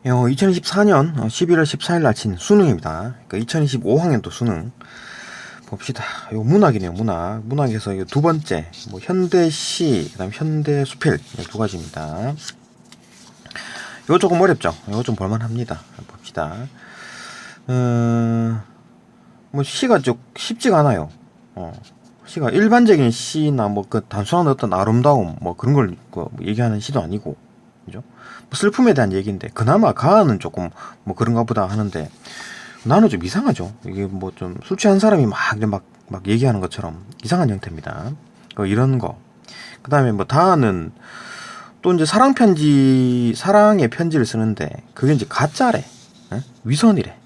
2024년 11월 14일 날 친 수능입니다. 그러니까 2025학년도 수능 봅시다. 요 문학이네요. 문학에서 이 두 번째 뭐 현대시, 그다음 현대수필 두 가지입니다. 이거 조금 어렵죠. 이거 좀 볼만합니다. 봅시다. 뭐 시가 좀 쉽지가 않아요. 시가 일반적인 시나 뭐 그 단순한 어떤 아름다움 뭐 그런 걸 얘기하는 시도 아니고, 그죠? 뭐 슬픔에 대한 얘기인데 그나마 가은은 조금 뭐 그런가 보다 하는데 나는 좀 이상하죠. 이게 뭐 좀 술 취한 사람이 막 얘기하는 것처럼 이상한 형태입니다. 이런 거. 그 다음에 뭐 다은은 또 이제 사랑의 편지를 쓰는데 그게 이제 가짜래. 응? 위선이래.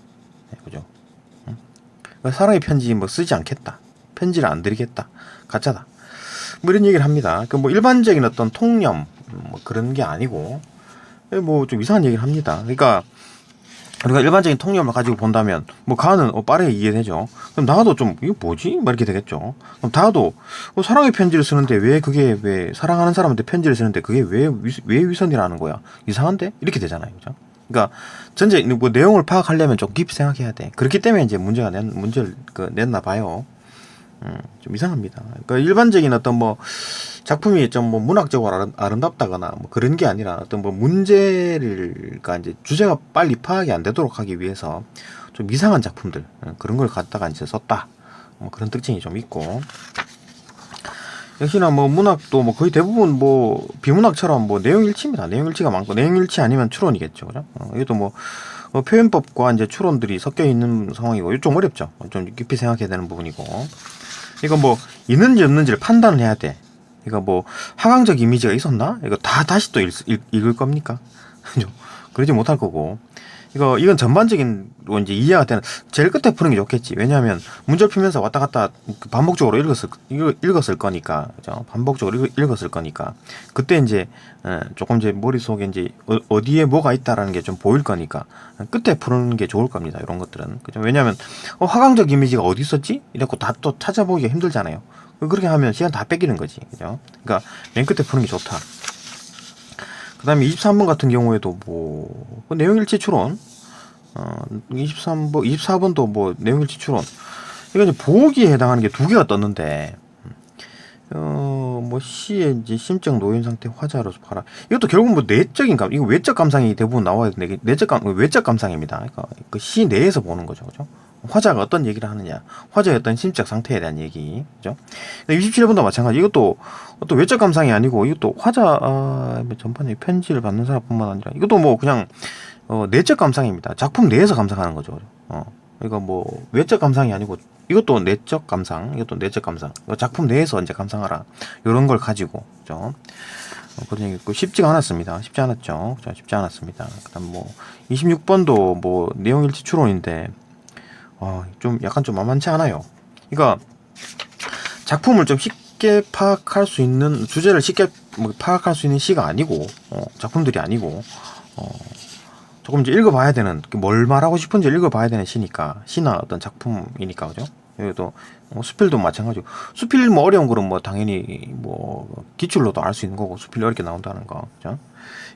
그죠? 응? 사랑의 편지 뭐 쓰지 않겠다. 편지를 안 드리겠다. 가짜다. 뭐 이런 얘기를 합니다. 뭐 일반적인 어떤 통념 뭐 그런 게 아니고 뭐 좀 이상한 얘기를 합니다. 그러니까 우리가 일반적인 통념을 가지고 본다면 뭐 가는 빠르게 이해되죠. 그럼 나도 좀 이거 뭐지? 막 이렇게 되겠죠. 그럼 다도 사랑의 편지를 쓰는데 왜 사랑하는 사람한테 편지를 쓰는데 그게 왜 위선이라는 거야? 이상한데? 이렇게 되잖아요. 그죠? 그러니까 전체 뭐 내용을 파악하려면 좀 깊이 생각해야 돼. 그렇기 때문에 이제 문제를 냈나 봐요. 좀 이상합니다. 그러니까 일반적인 어떤 뭐 작품이 좀 뭐 문학적으로 아름답다거나 뭐 그런 게 아니라 어떤 뭐 문제를, 그러니까 이제 주제가 빨리 파악이 안 되도록 하기 위해서 좀 이상한 작품들 그런 걸 갖다가 이제 썼다. 뭐 그런 특징이 좀 있고, 역시나 뭐 문학도 뭐 거의 대부분 뭐 비문학처럼 뭐 내용 일치입니다. 내용 일치가 많고 내용 일치 아니면 추론이겠죠, 그죠? 이것도 뭐 표현법과 이제 추론들이 섞여 있는 상황이고, 이거 좀 어렵죠. 좀 깊이 생각해야 되는 부분이고, 이거 뭐 있는지 없는지를 판단을 해야 돼. 이거 뭐 하강적 이미지가 있었나? 이거 다시 또 읽을 겁니까? 그러지 못할 거고, 이건 전반적인로 이제 이해가 되는, 제일 끝에 푸는 게 좋겠지. 왜냐하면 문제를 풀면서 왔다 갔다 반복적으로 읽었을 거니까, 그죠? 반복적으로 읽었을 거니까 그때 이제 조금 이제 머릿속에 이제 어디에 뭐가 있다라는 게 좀 보일 거니까 끝에 푸는 게 좋을 겁니다. 이런 것들은, 그죠? 왜냐하면 화강적 이미지가 어디 있었지? 이래갖고 다 또 찾아보기가 힘들잖아요. 그렇게 하면 시간 다 뺏기는 거지, 그죠? 그러니까 맨 끝에 푸는 게 좋다. 그 다음에 23번 같은 경우에도 뭐 내용일치 추론, 24번도 뭐 내용일치 추론. 이거 이제 보기에 해당하는 게 두 개가 떴는데, 뭐 시의 이제 심적 노인 상태 화자로서 봐라. 이것도 결국 뭐 내적인 이거 외적 감상이 대부분 나와야 되는데 외적 감상입니다. 그러니까 그 시 내에서 보는 거죠, 그죠? 화자가 어떤 얘기를 하느냐, 화자의 어떤 심적 상태에 대한 얘기, 그죠? 27번도 마찬가지. 이것도 어떤 외적 감상이 아니고, 이것도 화자 전반에 편지를 받는 사람뿐만 아니라 이것도 뭐 그냥 내적 감상입니다. 작품 내에서 감상하는 거죠. 이거 뭐 외적 감상이 아니고 이것도 내적 감상, 이것도 내적 감상. 작품 내에서 이제 감상하라. 이런 걸 가지고, 그죠? 그런 얘기 있고, 쉽지가 않았습니다. 쉽지 않았죠. 그죠? 쉽지 않았습니다. 그다음 뭐 26번도 뭐 내용일치 추론인데, 좀 약간 좀 만만치 않아요. 그러니까 작품을 좀 쉽게 파악할 수 있는, 주제를 쉽게 뭐 파악할 수 있는 시가 아니고, 작품들이 아니고, 조금 이제 읽어봐야 되는, 뭘 말하고 싶은지 읽어봐야 되는 시나 어떤 작품이니까, 그죠? 여기도 수필도 마찬가지고, 수필 뭐 어려운 거는 뭐 당연히 뭐 기출로도 알 수 있는 거고, 수필이 어렵게 나온다는 거, 그죠?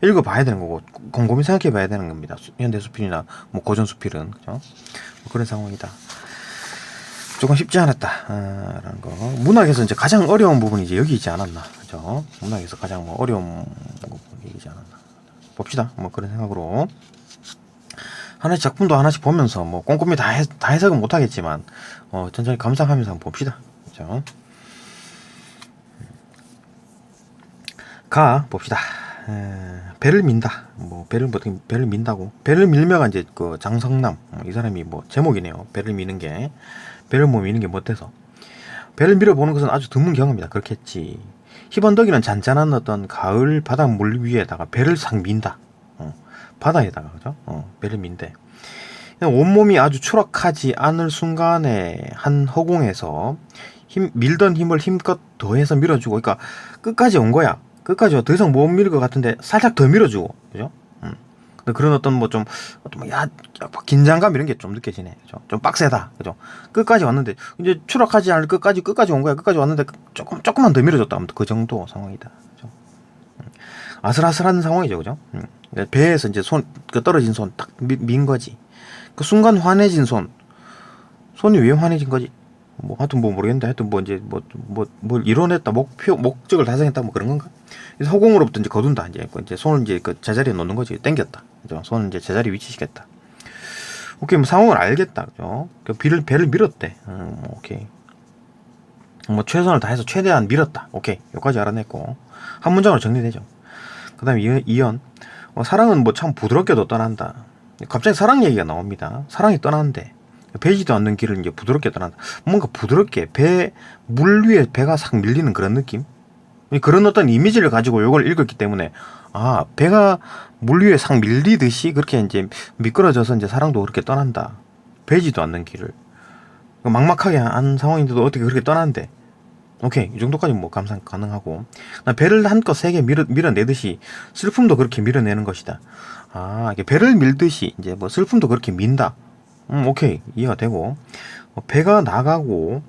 읽어봐야 되는 거고, 곰곰이 생각해봐야 되는 겁니다. 현대 수필이나 뭐 고전 수필은, 그죠? 뭐 그런 상황이다. 조금 쉽지 않았다라는 거. 문학에서 이제 가장 어려운 부분이 이제 여기 있지 않았나, 그죠? 문학에서 가장 뭐 어려운 부분이 있지 않았나. 봅시다. 뭐 그런 생각으로 하나씩 작품도 하나씩 보면서 뭐 꼼꼼히 다 해석은 못하겠지만 천천히 감상하면서 한번 봅시다. 그죠? 봅시다. 배를 민다. 뭐 배를 민다고. 배를 밀며가 이제 그 장성남, 이 사람이 뭐 제목이네요. 배를 미는 게, 배를 뭐 미는 게 못돼서 배를 밀어보는 것은 아주 드문 경험이다. 그렇겠지. 희번덕이는 잔잔한 어떤 가을 바닷물 위에다가 배를 싹 민다. 바다에다가, 그죠? 배를 민대. 온몸이 아주 추락하지 않을 순간에 한 허공에서 밀던 힘을 힘껏 더해서 밀어주고, 그러니까 끝까지 온 거야. 끝까지 더 이상 못 밀을 것 같은데 살짝 더 밀어주고, 그죠? 그런 어떤 뭐 좀 긴장감 이런 게 좀 느껴지네, 그죠? 좀 빡세다, 그죠? 끝까지 왔는데 이제 추락하지 않을 끝까지 온 거야. 끝까지 왔는데 조금만 더 밀어줬다. 아무튼 그 정도 상황이다, 그죠? 아슬아슬한 상황이죠, 그죠? 배에서 이제 그 떨어진 손 딱 민 거지. 그 순간 환해진 손이 왜 환해진 거지? 뭐 하여튼 뭐 모르겠는데 하여튼 뭐 이제 뭘 이뤄냈다 목적을 달성했다 뭐 그런 건가? 그래서 허공으로부터 이제 거둔다 이제 손을 이제 그 제자리에 놓는 거지. 당겼다. 그죠? 손을 이제 제자리에 위치시켰다. 오케이, 뭐 상황을 알겠다, 그죠? 그 배를 밀었대. 오케이. 뭐 최선을 다해서 최대한 밀었다. 오케이, 여기까지 알아냈고 한 문장으로 정리되죠. 그다음에 이연 사랑은 뭐 참 부드럽게도 떠난다. 갑자기 사랑 얘기가 나옵니다. 사랑이 떠나는데 배지도 않는 길을 이제 부드럽게 떠난다. 뭔가 부드럽게 물 위에 배가 싹 밀리는 그런 느낌? 그런 어떤 이미지를 가지고 이걸 읽었기 때문에 배가 물 위에 싹 밀리듯이 그렇게 이제 미끄러져서 이제 사랑도 그렇게 떠난다. 배지도 않는 길을 막막하게 한 상황인데도 어떻게 그렇게 떠난대? 오케이, 이 정도까지 뭐 감상 가능하고 배를 한껏 세게 밀어내듯이 슬픔도 그렇게 밀어내는 것이다. 이게 배를 밀듯이 이제 뭐 슬픔도 그렇게 민다. 오케이, 이해가 되고 배가 나가고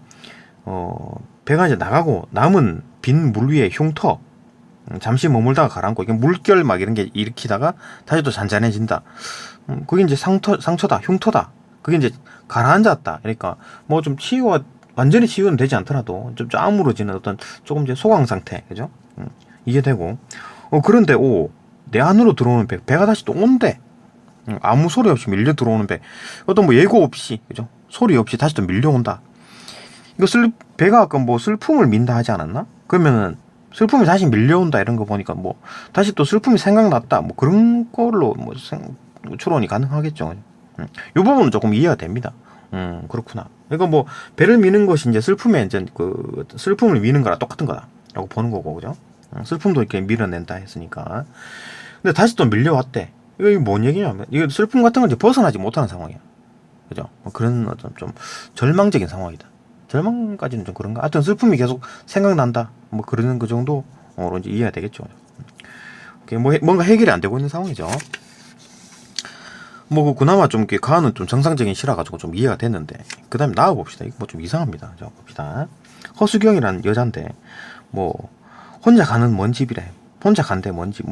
배가 이제 나가고 남은 빈 물 위에 흉터 잠시 머물다가 가라앉고 이게 물결 막 이런 게 일으키다가 다시 또 잔잔해진다. 그게 이제 상처다, 흉터다. 그게 이제 가라앉았다. 그러니까 뭐 좀 완전히 치유는 되지 않더라도 좀 아무러지는 어떤 조금 이제 소강 상태, 그죠? 이게 되고 그런데 내 안으로 들어오는 배가 다시 또 온대. 아무 소리 없이 밀려 들어오는 배, 어떤 뭐 예고 없이, 그죠? 소리 없이 다시 또 밀려온다. 이거 배가 아까 뭐 슬픔을 민다 하지 않았나? 그러면은 슬픔이 다시 밀려온다 이런 거 보니까 뭐 다시 또 슬픔이 생각났다 뭐 그런 걸로 뭐 추론이 가능하겠죠. 이 부분은 조금 이해가 됩니다. 그렇구나. 그러니까 뭐 배를 미는 것이 이제 슬픔에 이제 그 슬픔을 미는 거랑 똑같은 거다라고 보는 거고, 그죠? 슬픔도 이렇게 밀어낸다 했으니까. 근데 다시 또 밀려왔대. 이거 뭔 얘기냐면 이거 슬픔 같은 건 이제 벗어나지 못하는 상황이야. 그죠? 그런 어떤 좀 절망적인 상황이다. 절망까지는 좀 그런가? 하여튼 슬픔이 계속 생각난다. 뭐 그러는 그 정도로 이제 이해가 되겠죠. 뭔가 해결이 안 되고 있는 상황이죠. 뭐 그나마 좀 가은은 좀 정상적인 시라 가지고 좀 이해가 됐는데 그다음에 나와 봅시다. 이거 뭐 좀 이상합니다. 자 봅시다. 허수경이라는 여잔데 뭐 혼자 가는 먼 집이래. 혼자 간대 먼 집.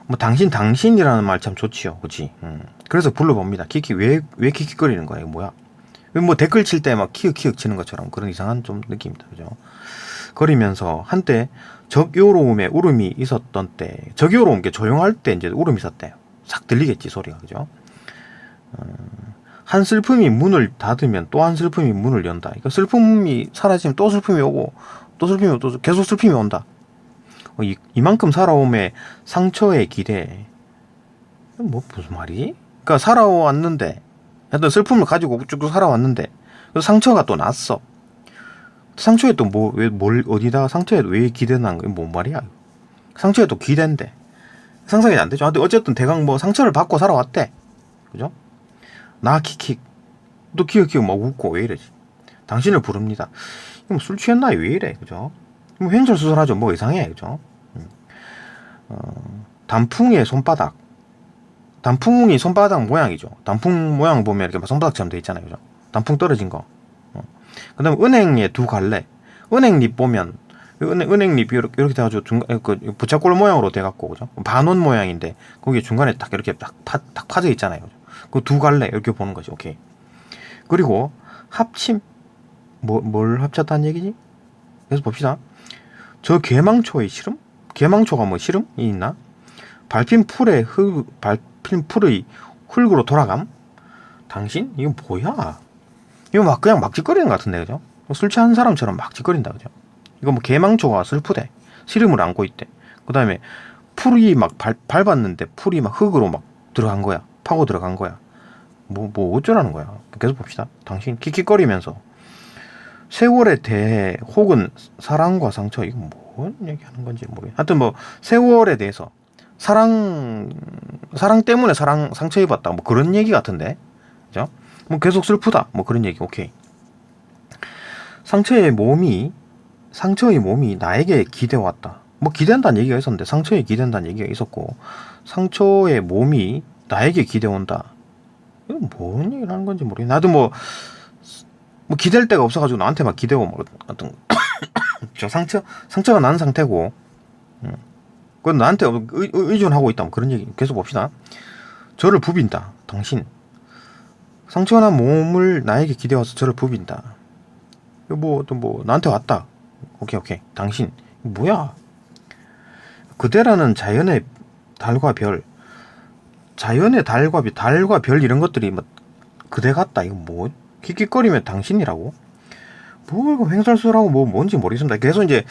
뭐 당신이라는 말 참 좋지요, 그렇지? 그래서 불러봅니다. 키키 왜 킥킥거리는 거야? 이거 뭐야? 뭐 댓글 칠 때 막 키읔키읔 치는 것처럼 그런 이상한 좀 느낌입니다, 그죠? 거리면서 한때 적요로움에 울음이 있었던 때, 적요로움 게 조용할 때 이제 울음이 있었대. 싹 들리겠지 소리가, 그죠? 한 슬픔이 문을 닫으면 또 한 슬픔이 문을 연다. 그러니까 슬픔이 사라지면 또 슬픔이 오고 또 슬픔이 오고 또 계속 슬픔이 온다. 이만큼 살아옴에 상처에 기대. 뭐 무슨 말이지? 그러니까 살아왔는데, 하여튼 슬픔을 가지고 쭉 살아왔는데 상처가 또 났어. 상처에 또 어디다가 상처에 왜 기대난 거야? 뭔 말이야? 상처에 또 기댄대. 상상이 안 되죠. 어쨌든 대강 뭐 상처를 받고 살아왔대. 그죠? 나 킥킥. 또 키읔키읔 막 웃고 왜 이러지? 당신을 부릅니다. 뭐 술 취했나? 왜 이래? 그죠? 뭐 횡설수설하죠. 뭐 이상해. 그죠? 단풍의 손바닥. 단풍이 손바닥 모양이죠. 단풍 모양 보면 이렇게 손바닥처럼 돼 있잖아요. 그죠? 단풍 떨어진 거. 그 다음에 은행의 두 갈래. 은행잎 보면 은행잎이 이렇게 돼가지고 부채꼴 모양으로 돼갖고, 그죠? 반원 모양인데 거기에 중간에 딱 이렇게 딱 파져 있잖아요. 그 두 갈래 이렇게 보는 거지. 오케이. 그리고 합침. 뭘 합쳤다는 얘기지? 그래서 봅시다. 저 개망초의 시름? 개망초가 뭐 시름이 있나? 밟힌 풀의 흙으로 돌아감? 당신? 이거 뭐야? 이거 그냥 막 짓거리는 것 같은데, 그죠? 술 취한 사람처럼 막 짓거린다, 그죠? 이거 뭐 개망초가 슬프대. 시름을 안고 있대. 그 다음에 풀이 막 밟았는데 풀이 막 흙으로 막 들어간 거야. 파고 들어간 거야. 뭐 어쩌라는 거야. 계속 봅시다. 당신 킥킥거리면서 세월에 대해 혹은 사랑과 상처, 이거 뭔 얘기하는 건지 모르겠어. 하여튼 뭐 세월에 대해서 사랑 때문에 상처 입었다. 뭐 그런 얘기 같은데. 그죠? 뭐 계속 슬프다. 뭐 그런 얘기. 오케이. 상처의 몸이 나에게 기대왔다. 뭐 기댄다는 얘기가 있었는데 상처에 기댄다는 얘기가 있었고 상처의 몸이 나에게 기대온다. 이건 뭔 얘기를 하는 건지 모르겠네. 나도 뭐 기댈 데가 없어가지고 나한테 막 기대고 뭐 어떤 저 상처가 난 상태고 그건 나한테 의존하고 있다. 뭐 그런 얘기 계속 봅시다. 저를 부빈다. 당신. 상처가 난 몸을 나에게 기대와서 저를 부빈다. 또 나한테 왔다. 오케이. 당신. 뭐야? 그대라는 자연의 달과 별. 자연의 달과 별 이런 것들이 뭐 그대 같다. 이거 뭐 킥킥거리면 당신이라고? 뭐 이거 횡설수설하고 뭐 뭔지 모르겠습니다. 계속 이제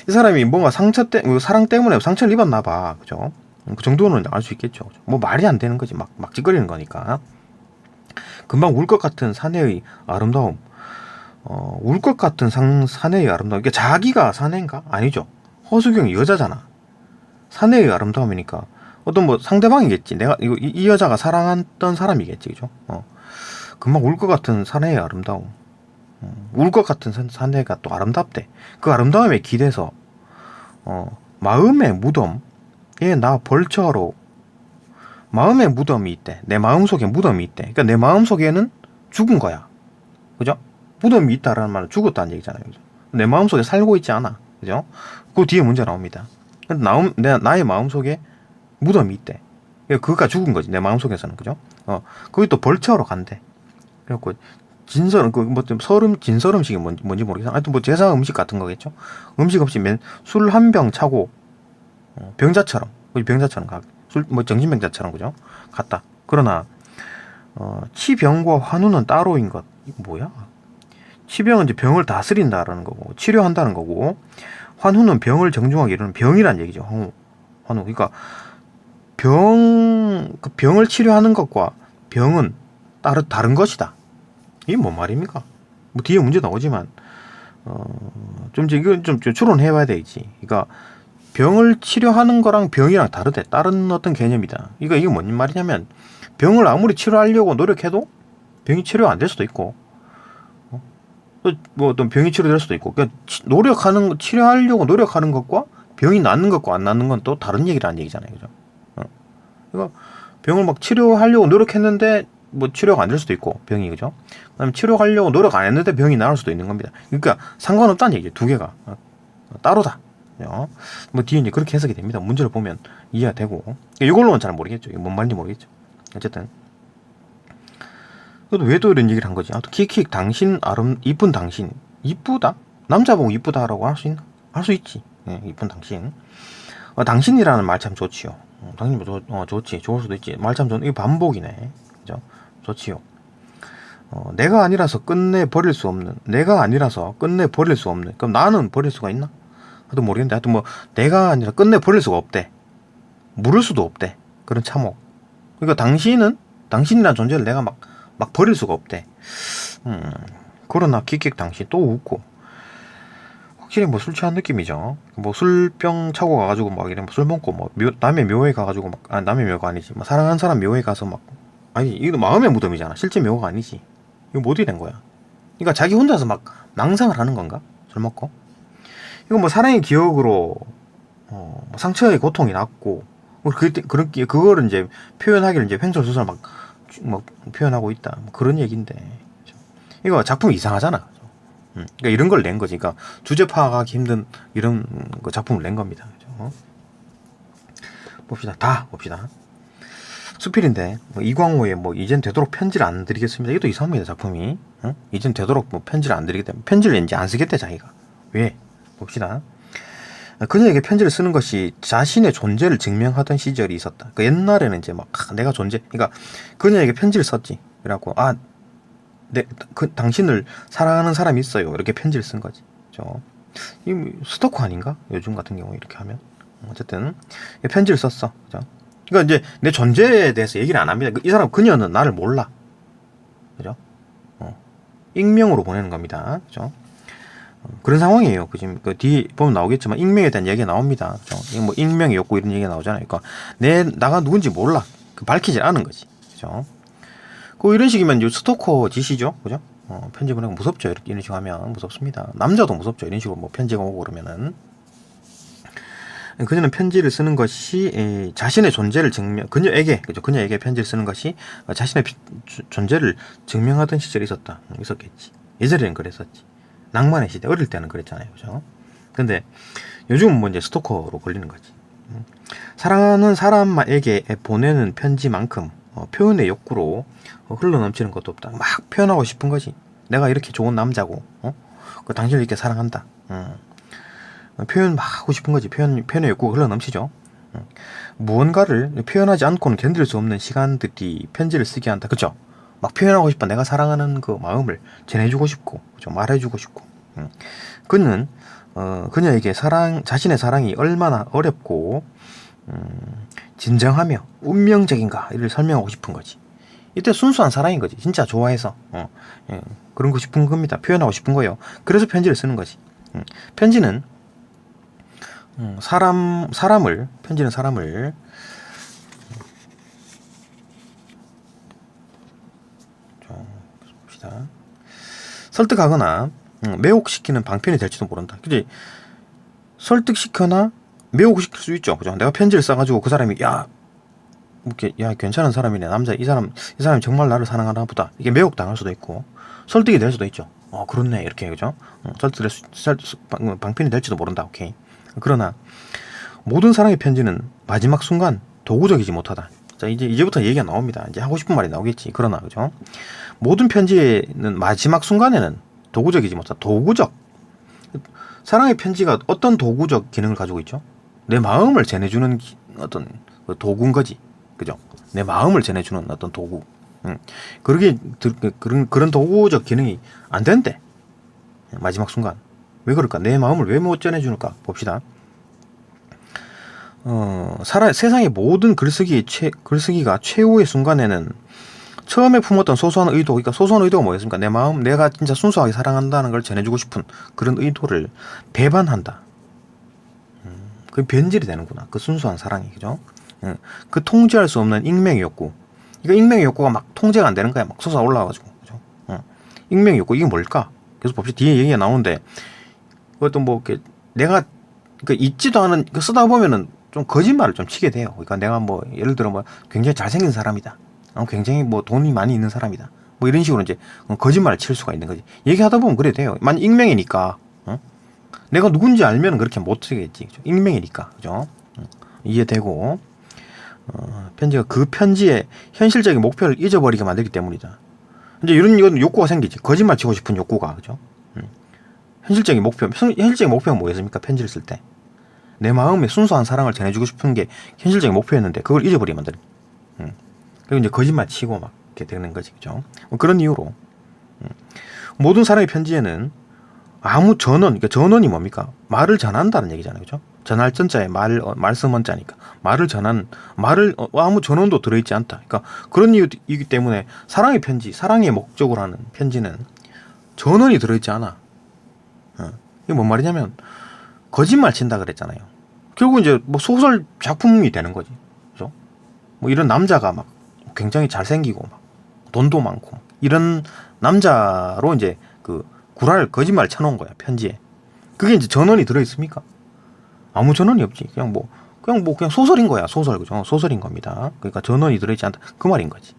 이 사람이 뭔가 사랑 때문에 상처를 입었나 봐. 그죠? 그 정도는 알 수 있겠죠. 뭐 말이 안 되는 거지. 막 찌꺼리는 거니까. 금방 울 것 같은 사내의 아름다움. 울 것 같은 사내의 아름다움. 그러니까 자기가 사내인가? 아니죠. 허수경이 여자잖아. 사내의 아름다움이니까 어떤 뭐 상대방이겠지. 내가 이 여자가 사랑했던 사람이겠지. 그죠? 금방 울 것 같은 사내의 아름다움. 울 것 같은 사내가 또 아름답대. 그 아름다움에 기대서 마음의 무덤에 나 벌처로 마음의 무덤이 있대. 내 마음속에 무덤이 있대. 그러니까 내 마음속에는 죽은 거야. 그죠? 무덤이 있다라는 말은 죽었다는 얘기잖아요. 그죠? 내 마음속에 살고 있지 않아. 그죠? 그 뒤에 문제 나옵니다. 나의 마음속에 무덤이 있대. 그가 죽은 거지. 내 마음속에서는. 그죠? 거기 또 벌처로 간대. 그래갖고 진설, 진설 음식이 뭔지 모르겠어. 하여튼 뭐 제사 음식 같은 거겠죠? 음식 없이 술 한 병 차고, 병자처럼 가. 정신병자처럼, 그죠? 갔다. 그러나, 치병과 환우는 따로인 것. 이거 뭐야? 치병은 이제 병을 다스린다라는 거고, 치료한다는 거고, 환우는 병을 정중하게 이루는 병이란 얘기죠. 환우. 그러니까, 그 병을 치료하는 것과 병은 다른 것이다. 이게 뭔 말입니까? 뭐 뒤에 문제 나오지만 이건 좀 추론해봐야 되지. 그러니까 병을 치료하는 거랑 병이랑 다르대. 다른 어떤 개념이다. 이게 뭔 말이냐면 병을 아무리 치료하려고 노력해도 병이 치료가 안 될 수도 있고, 뭐 어떤 병이 치료될 수도 있고. 그러니까 치료하려고 노력하는 것과 병이 낫는 것과 안 낫는 건 또 다른 얘기라는 얘기잖아요, 그죠? 그러니까 병을 막 치료하려고 노력했는데 뭐 치료가 안 될 수도 있고 병이, 그죠? 그다음에 치료하려고 노력 안 했는데 병이 나을 수도 있는 겁니다. 그러니까 상관없다는 얘기죠. 두 개가 따로다. 뭐 뒤에 이제 그렇게 해석이 됩니다. 문제를 보면 이해가 되고. 이걸로는 잘 모르겠죠. 이게 뭔 말인지 모르겠죠. 어쨌든 그래도 왜 또 이런 얘기를 한 거지? 킥킥 당신 이쁜 당신. 이쁘다? 남자 보고 이쁘다라고 할 수 있나? 할 수 있지. 이쁜 당신. 당신이라는 말 참 좋지요. 당신 좋지. 좋을 수도 있지. 말 참 좋은. 이게 반복이네. 그죠? 좋지요. 내가 아니라서 끝내 버릴 수 없는. 그럼 나는 버릴 수가 있나? 하여튼 모르겠는데. 하여튼 뭐 내가 아니라 끝내 버릴 수가 없대. 물을 수도 없대. 그런 참혹. 그러니까 당신이라는 존재를 내가 막 버릴 수가 없대. 그러나 킥킥 당신 또 웃고. 확실히 뭐 술 취한 느낌이죠. 뭐 술병 차고 가가지고 막 이래 술 먹고 뭐 남의 묘에 가가지고 남의 묘가 아니지. 뭐 사랑하는 사람 묘에 가서 막 이거 마음의 무덤이잖아. 실제 묘가 아니지. 이거 뭐 어떻게 된 거야? 그러니까 자기 혼자서 막 망상을 하는 건가? 술 먹고. 이거 뭐 사랑의 기억으로 뭐 상처의 고통이 났고 그거를 이제 표현하기를 이제 횡설수설 막 표현하고 있다. 뭐 그런 얘기인데 이거 작품 이상하잖아. 그러니까 이런 걸 낸 거지. 그러니까 주제 파악하기 힘든 이런 작품을 낸 겁니다. 그죠? 봅시다. 수필인데 이광호의 이젠 되도록 편지를 안 드리겠습니다. 이것도 이상합니다. 작품이. 이젠 되도록 편지를 안 드리겠다. 편지를 이제 안 쓰겠대 자기가. 왜? 봅시다. 그녀에게 편지를 쓰는 것이 자신의 존재를 증명하던 시절이 있었다. 그러니까 옛날에는 이제 내가 그러니까 그녀에게 편지를 썼지. 그래갖고 당신을 사랑하는 사람이 있어요. 이렇게 편지를 쓴 거지. 그죠? 이 스토커 아닌가? 요즘 같은 경우 이렇게 하면. 어쨌든 편지를 썼어. 그죠? 그러니까 이제 내 존재에 대해서 얘기를 안 합니다. 그녀는 나를 몰라. 그죠? 익명으로 보내는 겁니다. 그죠? 그런 상황이에요. 지금 뒤에 보면 나오겠지만 익명에 대한 얘기가 나옵니다. 그죠? 뭐 익명이 없고 이런 얘기가 나오잖아요. 그러니까 나가 누군지 몰라. 밝히질 않은 거지. 그죠? 이런 식이면 이제 스토커 짓이죠. 그죠? 편지 보내고 무섭죠. 이런 식으로 하면 무섭습니다. 남자도 무섭죠. 이런 식으로 편지가 오고 그러면은. 그녀는 편지를 쓰는 것이 자신의 존재를 그녀에게 편지를 쓰는 것이 자신의 존재를 증명하던 시절이 있었겠지. 예전에는 그랬었지. 낭만의 시대, 어릴 때는 그랬잖아요. 그죠? 근데 요즘은 이제 스토커로 걸리는 거지. 사랑하는 사람에게 보내는 편지만큼 표현의 욕구로 흘러넘치는 것도 없다. 막 표현하고 싶은 거지. 내가 이렇게 좋은 남자고, 당신을 이렇게 사랑한다. 표현 막 하고 싶은 거지. 표현의 욕구가 흘러넘치죠. 무언가를 표현하지 않고는 견딜 수 없는 시간들이 편지를 쓰게 한다. 그쵸? 막 표현하고 싶어. 내가 사랑하는 그 마음을 전해주고 싶고, 그쵸? 말해주고 싶고. 그는 그녀에게 자신의 사랑이 얼마나 어렵고 진정하며 운명적인가 이를 설명하고 싶은 거지. 이때 순수한 사랑인 거지. 진짜 좋아해서 그런 거 싶은 겁니다. 표현하고 싶은 거예요. 그래서 편지를 쓰는 거지. 편지는 사람을 좀 봅시다. 설득하거나 매혹시키는 방편이 될지도 모른다. 그지? 설득시켜나 매혹시킬 수 있죠. 그죠? 내가 편지를 써가지고 그 사람이 야 괜찮은 사람이네. 남자 이 사람이 정말 나를 사랑하나 보다. 이게 매혹 당할 수도 있고 설득이 될 수도 있죠. 그렇네 이렇게 그죠? 방편이 될지도 모른다. 오케이. 그러나 모든 사랑의 편지는 마지막 순간 도구적이지 못하다. 자 이제부터 얘기가 나옵니다. 이제 하고 싶은 말이 나오겠지. 그러나 그죠? 모든 편지는 마지막 순간에는 도구적이지 못하다. 도구적. 사랑의 편지가 어떤 도구적 기능을 가지고 있죠? 내 마음을 전해주는 어떤 도구인 거지. 그죠? 내 마음을 전해주는 어떤 도구. 그런 도구적 기능이 안 된대. 마지막 순간. 왜 그럴까? 내 마음을 왜 못 전해주는가? 봅시다. 세상의 모든 글쓰기가 최후의 순간에는 처음에 품었던 소소한 의도, 그러니까 소소한 의도가 뭐였습니까? 내 마음, 내가 진짜 순수하게 사랑한다는 걸 전해주고 싶은 그런 의도를 배반한다. 그게 변질이 되는구나. 그 순수한 사랑이, 그죠? 그 통제할 수 없는 익명의 욕구. 이거 익명의 욕구가 막 통제가 안 되는 거야. 막 솟아올라가지고, 그죠? 익명의 욕구, 이게 뭘까? 그래서 봅시다. 뒤에 얘기가 나오는데, 그것도 뭐, 내가, 있지도 않은, 쓰다 보면은 좀 거짓말을 좀 치게 돼요. 그러니까 내가 뭐, 예를 들어 뭐, 굉장히 잘생긴 사람이다. 굉장히 뭐, 돈이 많이 있는 사람이다. 뭐, 이런 식으로 이제, 거짓말을 칠 수가 있는 거지. 얘기하다 보면 그래 돼요. 만약 익명이니까, 내가 누군지 알면 그렇게 못 쓰겠지. 그죠? 익명이니까, 그죠? 이해되고, 편지가 그 편지의 현실적인 목표를 잊어버리게 만들기 때문이다. 이제 이건 욕구가 생기지. 거짓말 치고 싶은 욕구가, 그죠? 현실적인 목표가 뭐였습니까? 편지를 쓸 때. 내 마음에 순수한 사랑을 전해주고 싶은 게 현실적인 목표였는데, 그걸 잊어버리게 만드는. 그리고 이제 거짓말 치고 막, 이렇게 되는 거지, 그죠? 그런 이유로, 모든 사랑의 편지에는 아무 그러니까 전원이 뭡니까? 말을 전한다는 얘기잖아요, 그죠? 전할 전자에 말씀 원자니까. 아무 전원도 들어있지 않다. 그러니까 그런 이유이기 때문에 사랑의 목적으로 하는 편지는 전원이 들어있지 않아. 이게 뭔 말이냐면, 거짓말 친다 그랬잖아요. 결국 이제 뭐 소설 작품이 되는 거지. 그죠? 뭐 이런 남자가 막 굉장히 잘생기고 막 돈도 많고 이런 남자로 이제 거짓말 쳐놓은 거야, 편지에. 그게 이제 전원이 들어있습니까? 아무 전원이 없지. 그냥 소설인 거야, 소설. 그죠? 소설인 겁니다. 그러니까 전원이 들어있지 않다. 그 말인 거지.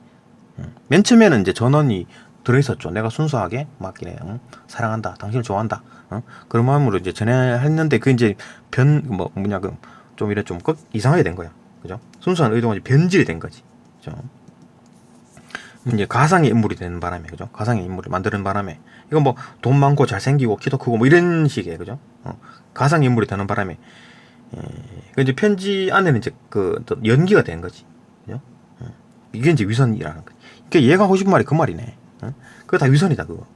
맨 처음에는 이제 전원이 들어있었죠. 내가 순수하게 막 이래, 사랑한다, 당신을 좋아한다, 그런 마음으로 이제 전했는데, 그 이제 좀 이래 좀 이상하게 된 거야. 그죠? 순수한 의도가 이제 변질이 된 거지. 그죠? 이제 가상의 인물이 되는 바람에, 그죠? 가상의 인물을 만드는 바람에, 이건 뭐 돈 많고 잘생기고 키도 크고 뭐 이런 식의, 그죠? 가상의 인물이 되는 바람에, 이제 편지 안에는 이제 또 연기가 된 거지. 그죠? 이게 이제 위선이라는 거지. 그러니까 얘가 하고 싶은 말이 그 말이네. 그거 다 위선이다, 그거.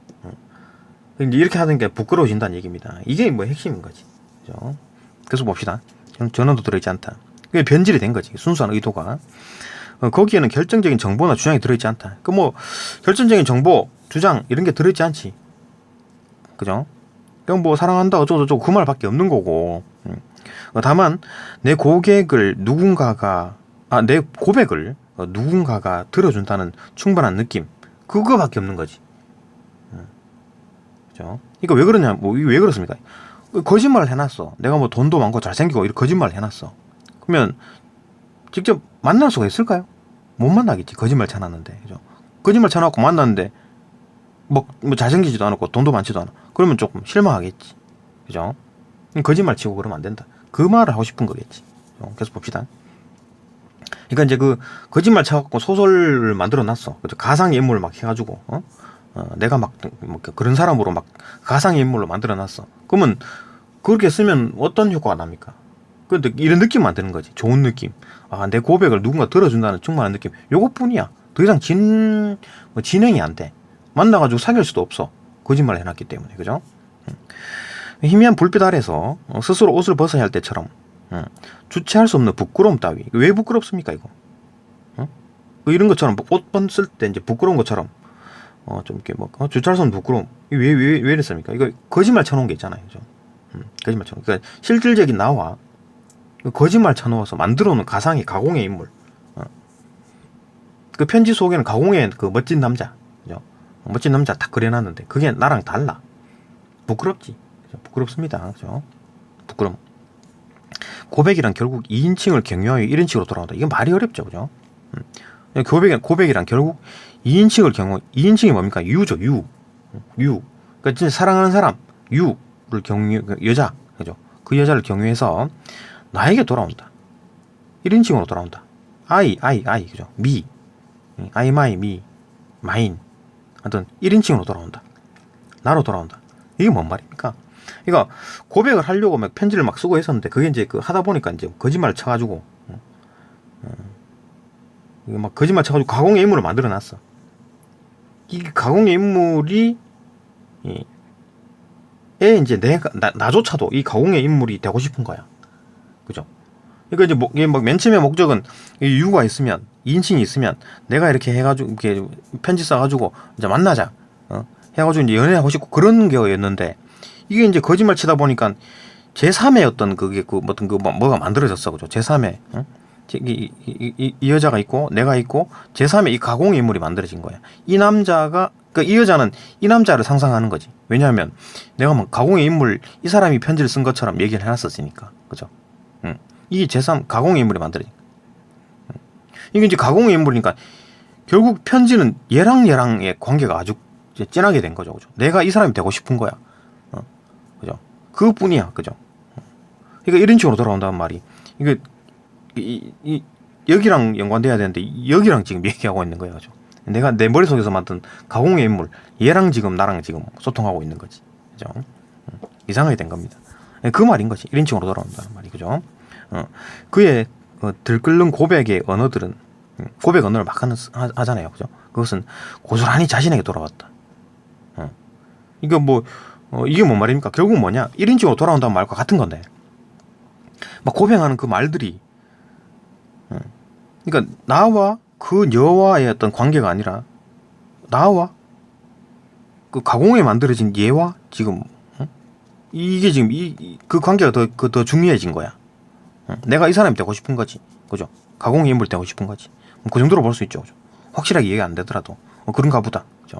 이제 이렇게 하는 게 부끄러워진다는 얘기입니다. 이게 뭐 핵심인 거지. 그죠? 그래서 봅시다. 전원도 들어있지 않다. 그게 변질이 된 거지. 순수한 의도가. 거기에는 결정적인 정보나 주장이 들어있지 않다. 결정적인 정보, 주장, 이런 게 들어있지 않지. 그죠? 그냥 뭐, 사랑한다, 어쩌고저쩌고 그 말밖에 없는 거고. 다만, 내 고백을 누군가가 들어준다는 충분한 느낌. 그거밖에 없는 거지. 그죠? 그러니까 왜 그러냐, 왜 그렇습니까? 거짓말을 해놨어. 내가 뭐 돈도 많고 잘생기고 이렇게 거짓말을 해놨어. 그러면, 직접 만날 수가 있을까요? 못 만나겠지. 거짓말 쳐놨는데. 그죠? 거짓말 쳐놨고 만났는데, 뭐 잘생기지도 않았고, 돈도 많지도 않아. 그러면 조금 실망하겠지. 그죠? 거짓말 치고 그러면 안 된다. 그 말을 하고 싶은 거겠지. 계속 봅시다. 그러니까 이제 그 거짓말 쳐갖고 소설을 만들어 놨어. 그죠? 가상의 인물을 막 해가지고, 내가 막, 뭐 그런 사람으로 막 가상의 인물로 만들어 놨어. 그러면 그렇게 쓰면 어떤 효과가 납니까? 근데 이런 느낌만 드는 거지. 좋은 느낌. 아, 내 고백을 누군가 들어준다는 충만한 느낌. 요것뿐이야. 더 이상 뭐 진행이 안 돼. 만나가지고 사귈 수도 없어. 거짓말을 해놨기 때문에. 그죠? 희미한 불빛 아래서 스스로 옷을 벗어야 할 때처럼 주체할 수 없는 부끄러움 따위. 왜 부끄럽습니까, 이거? 이런 것처럼 옷 벗을 때 이제 부끄러운 것처럼 좀 이렇게 뭐 주체할 수 없는 부끄러움. 왜 이랬습니까? 이거 거짓말 쳐놓은 게 있잖아요. 그죠? 거짓말 쳐놓은. 그러니까 실질적인 나와 거짓말 쳐놓아서 만들어놓은 가상의 가공의 인물. 그 편지 속에는 가공의 그 멋진 남자, 그죠? 멋진 남자 딱 그려놨는데 그게 나랑 달라. 부끄럽지. 그죠? 부끄럽습니다. 그죠? 부끄럼. 고백이란 결국 2인칭을 경유하여 1인칭으로 돌아온다. 이건 말이 어렵죠, 그죠? 고백이란 결국 2인칭을 경유. 2인칭이 뭡니까? 유죠, 유. 그러니까 진짜 사랑하는 사람, 유를 경유, 여자, 그죠? 그 여자를 경유해서 나에게 돌아온다. 1인칭으로 돌아온다. I, 그죠? me, I, my, me, mine. 하여튼 1인칭으로 돌아온다. 나로 돌아온다. 이게 뭔 말입니까? 그러니까 고백을 하려고 막 편지를 막 쓰고 했었는데 그게 이제 그 하다 보니까 이제 거짓말을 쳐가지고 이게 막 거짓말 쳐가지고 가공의 인물을 만들어놨어. 이 가공의 인물이 이제 나조차도 이 가공의 인물이 되고 싶은 거야. 그죠? 그러니까 이제 맨 처음에 목적은 유가 있으면 2인칭이 있으면 내가 이렇게 해가지고 이렇게 편지 써가지고 이제 만나자 해가지고 이제 연애하고 싶고 그런 게였는데 이게 이제 거짓말 치다 보니까 제3의 어떤 그게 그 어떤 그 뭐가 만들어졌어. 그죠? 제3의 이 여자가 있고 내가 있고 제3의 이 가공의 인물이 만들어진 거야. 이 남자가 그러니까 이 여자는 이 남자를 상상하는 거지. 왜냐하면 내가 막 가공의 인물 이 사람이 편지를 쓴 것처럼 얘기를 해놨었으니까. 그죠? 이게 제3 가공의 인물이 만들어진 거야. 이게 이제 가공의 인물이니까 결국 편지는 얘랑의 관계가 아주 진하게 된 거죠. 그죠? 내가 이 사람이 되고 싶은 거야. 그죠? 그것뿐이야. 그죠? 그러니까 이런 식으로 돌아온다는 말이 이거 여기랑 연관돼야 되는데 여기랑 지금 얘기하고 있는 거예요. 그죠? 내가 내 머릿속에서 만든 가공의 인물 얘랑 지금 나랑 지금 소통하고 있는 거지. 그죠? 이상하게 된 겁니다. 그 말인 거지. 1인칭으로 돌아온다는 말이. 그죠? 그의 들끓는 고백의 언어들은 고백 언어를 막 하잖아요. 그죠? 그것은 고스란히 자신에게 돌아왔다. 이거 뭐 이게 뭔 말입니까? 결국 뭐냐? 1인칭으로 돌아온다는 말과 같은 건데 막 고백하는 그 말들이 그러니까 나와 그 여와의 어떤 관계가 아니라 나와 그 가공에 만들어진 얘와 지금 이게 지금 그 관계가 더 중요해진 거야. 내가 이 사람이 되고 싶은 거지. 그죠? 가공의 인물이 되고 싶은 거지. 그 정도로 볼 수 있죠. 그죠? 확실하게 이해가 안 되더라도 그런가 보다. 그죠?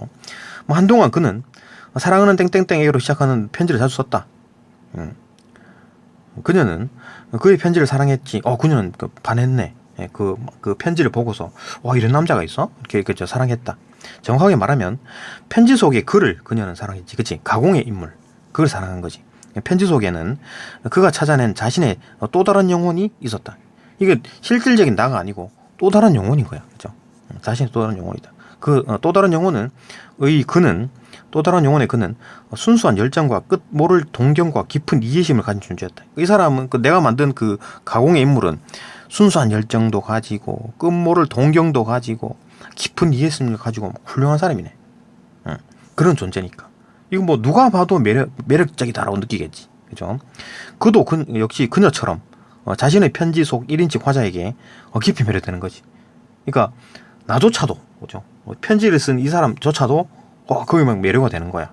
뭐 한동안 그는 사랑하는 땡땡땡에게로 시작하는 편지를 자주 썼다. 그녀는 그의 편지를 사랑했지. 그녀는 반했네. 그 편지를 보고서 와 이런 남자가 있어? 이렇게 사랑했다. 정확하게 말하면 편지 속의 글을 그녀는 사랑했지. 그치? 가공의 인물. 그걸 사랑한 거지. 편지 속에는 그가 찾아낸 자신의 또 다른 영혼이 있었다. 이게 실질적인 나가 아니고 또 다른 영혼인 거야. 그죠? 자신의 또 다른 영혼이다. 그 또 다른 영혼은 또 다른 영혼의 그는 순수한 열정과 끝 모를 동경과 깊은 이해심을 가진 존재였다. 이 사람은 내가 만든 그 가공의 인물은 순수한 열정도 가지고 끝 모를 동경도 가지고 깊은 이해심을 가지고 훌륭한 사람이네. 그런 존재니까. 이거 뭐 누가 봐도 매력적이다라고 느끼겠지. 그죠? 그도 역시 그녀처럼 자신의 편지 속 1인칭 화자에게 깊이 매료되는 거지. 그러니까 나조차도 그죠? 편지를 쓴 이 사람조차도 거기 막 매료가 되는 거야.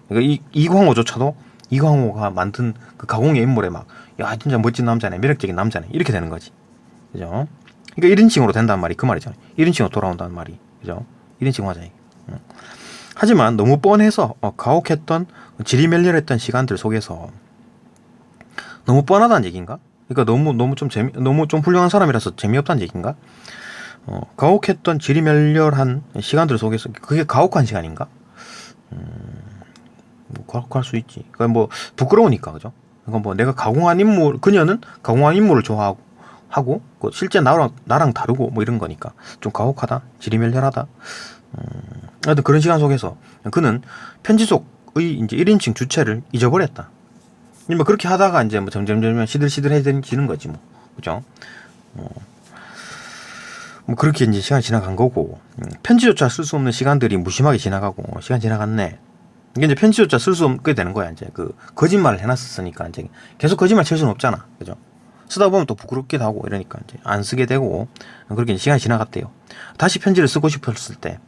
그러니까 이광호조차도 이광호가 만든 그 가공의 인물에 막 야 진짜 멋진 남자네, 매력적인 남자네 이렇게 되는 거지. 그죠? 그러니까 1인칭으로 된다는 말이 그 말이잖아요. 1인칭으로 돌아온다는 말이. 그죠? 1인칭 화자에게. 하지만 너무 뻔해서 가혹했던 지리멸렬했던 시간들 속에서 너무 뻔하다는 얘기인가? 그러니까 너무 좀 훌륭한 사람이라서 재미없다는 얘기인가? 가혹했던 지리멸렬한 시간들 속에서 그게 가혹한 시간인가? 뭐 가혹할 수 있지. 그러니까 뭐 부끄러우니까 그죠? 그러니까 뭐 내가 그녀는 가공한 인물을 좋아하고 하고 그 실제 나랑 다르고 뭐 이런 거니까 좀 가혹하다, 지리멸렬하다. 하여튼 그런 시간 속에서 그는 편지 속의 이제 1인칭 주체를 잊어버렸다. 뭐 그렇게 하다가 이제 뭐 점점 시들시들해지는 거지 뭐, 그죠? 뭐 그렇게 이제 시간이 지나간 거고, 편지조차 쓸 수 없는 시간들이 무심하게 지나가고, 시간 지나갔네. 이게 이제 편지조차 쓸 수 없게 되는 거야. 이제 그 거짓말을 해놨었으니까 이제 계속 거짓말 칠 수는 없잖아, 그죠? 쓰다 보면 또 부끄럽기도 하고 이러니까 이제 안 쓰게 되고, 그렇게 이제 시간이 지나갔대요. 다시 편지를 쓰고 싶었을 때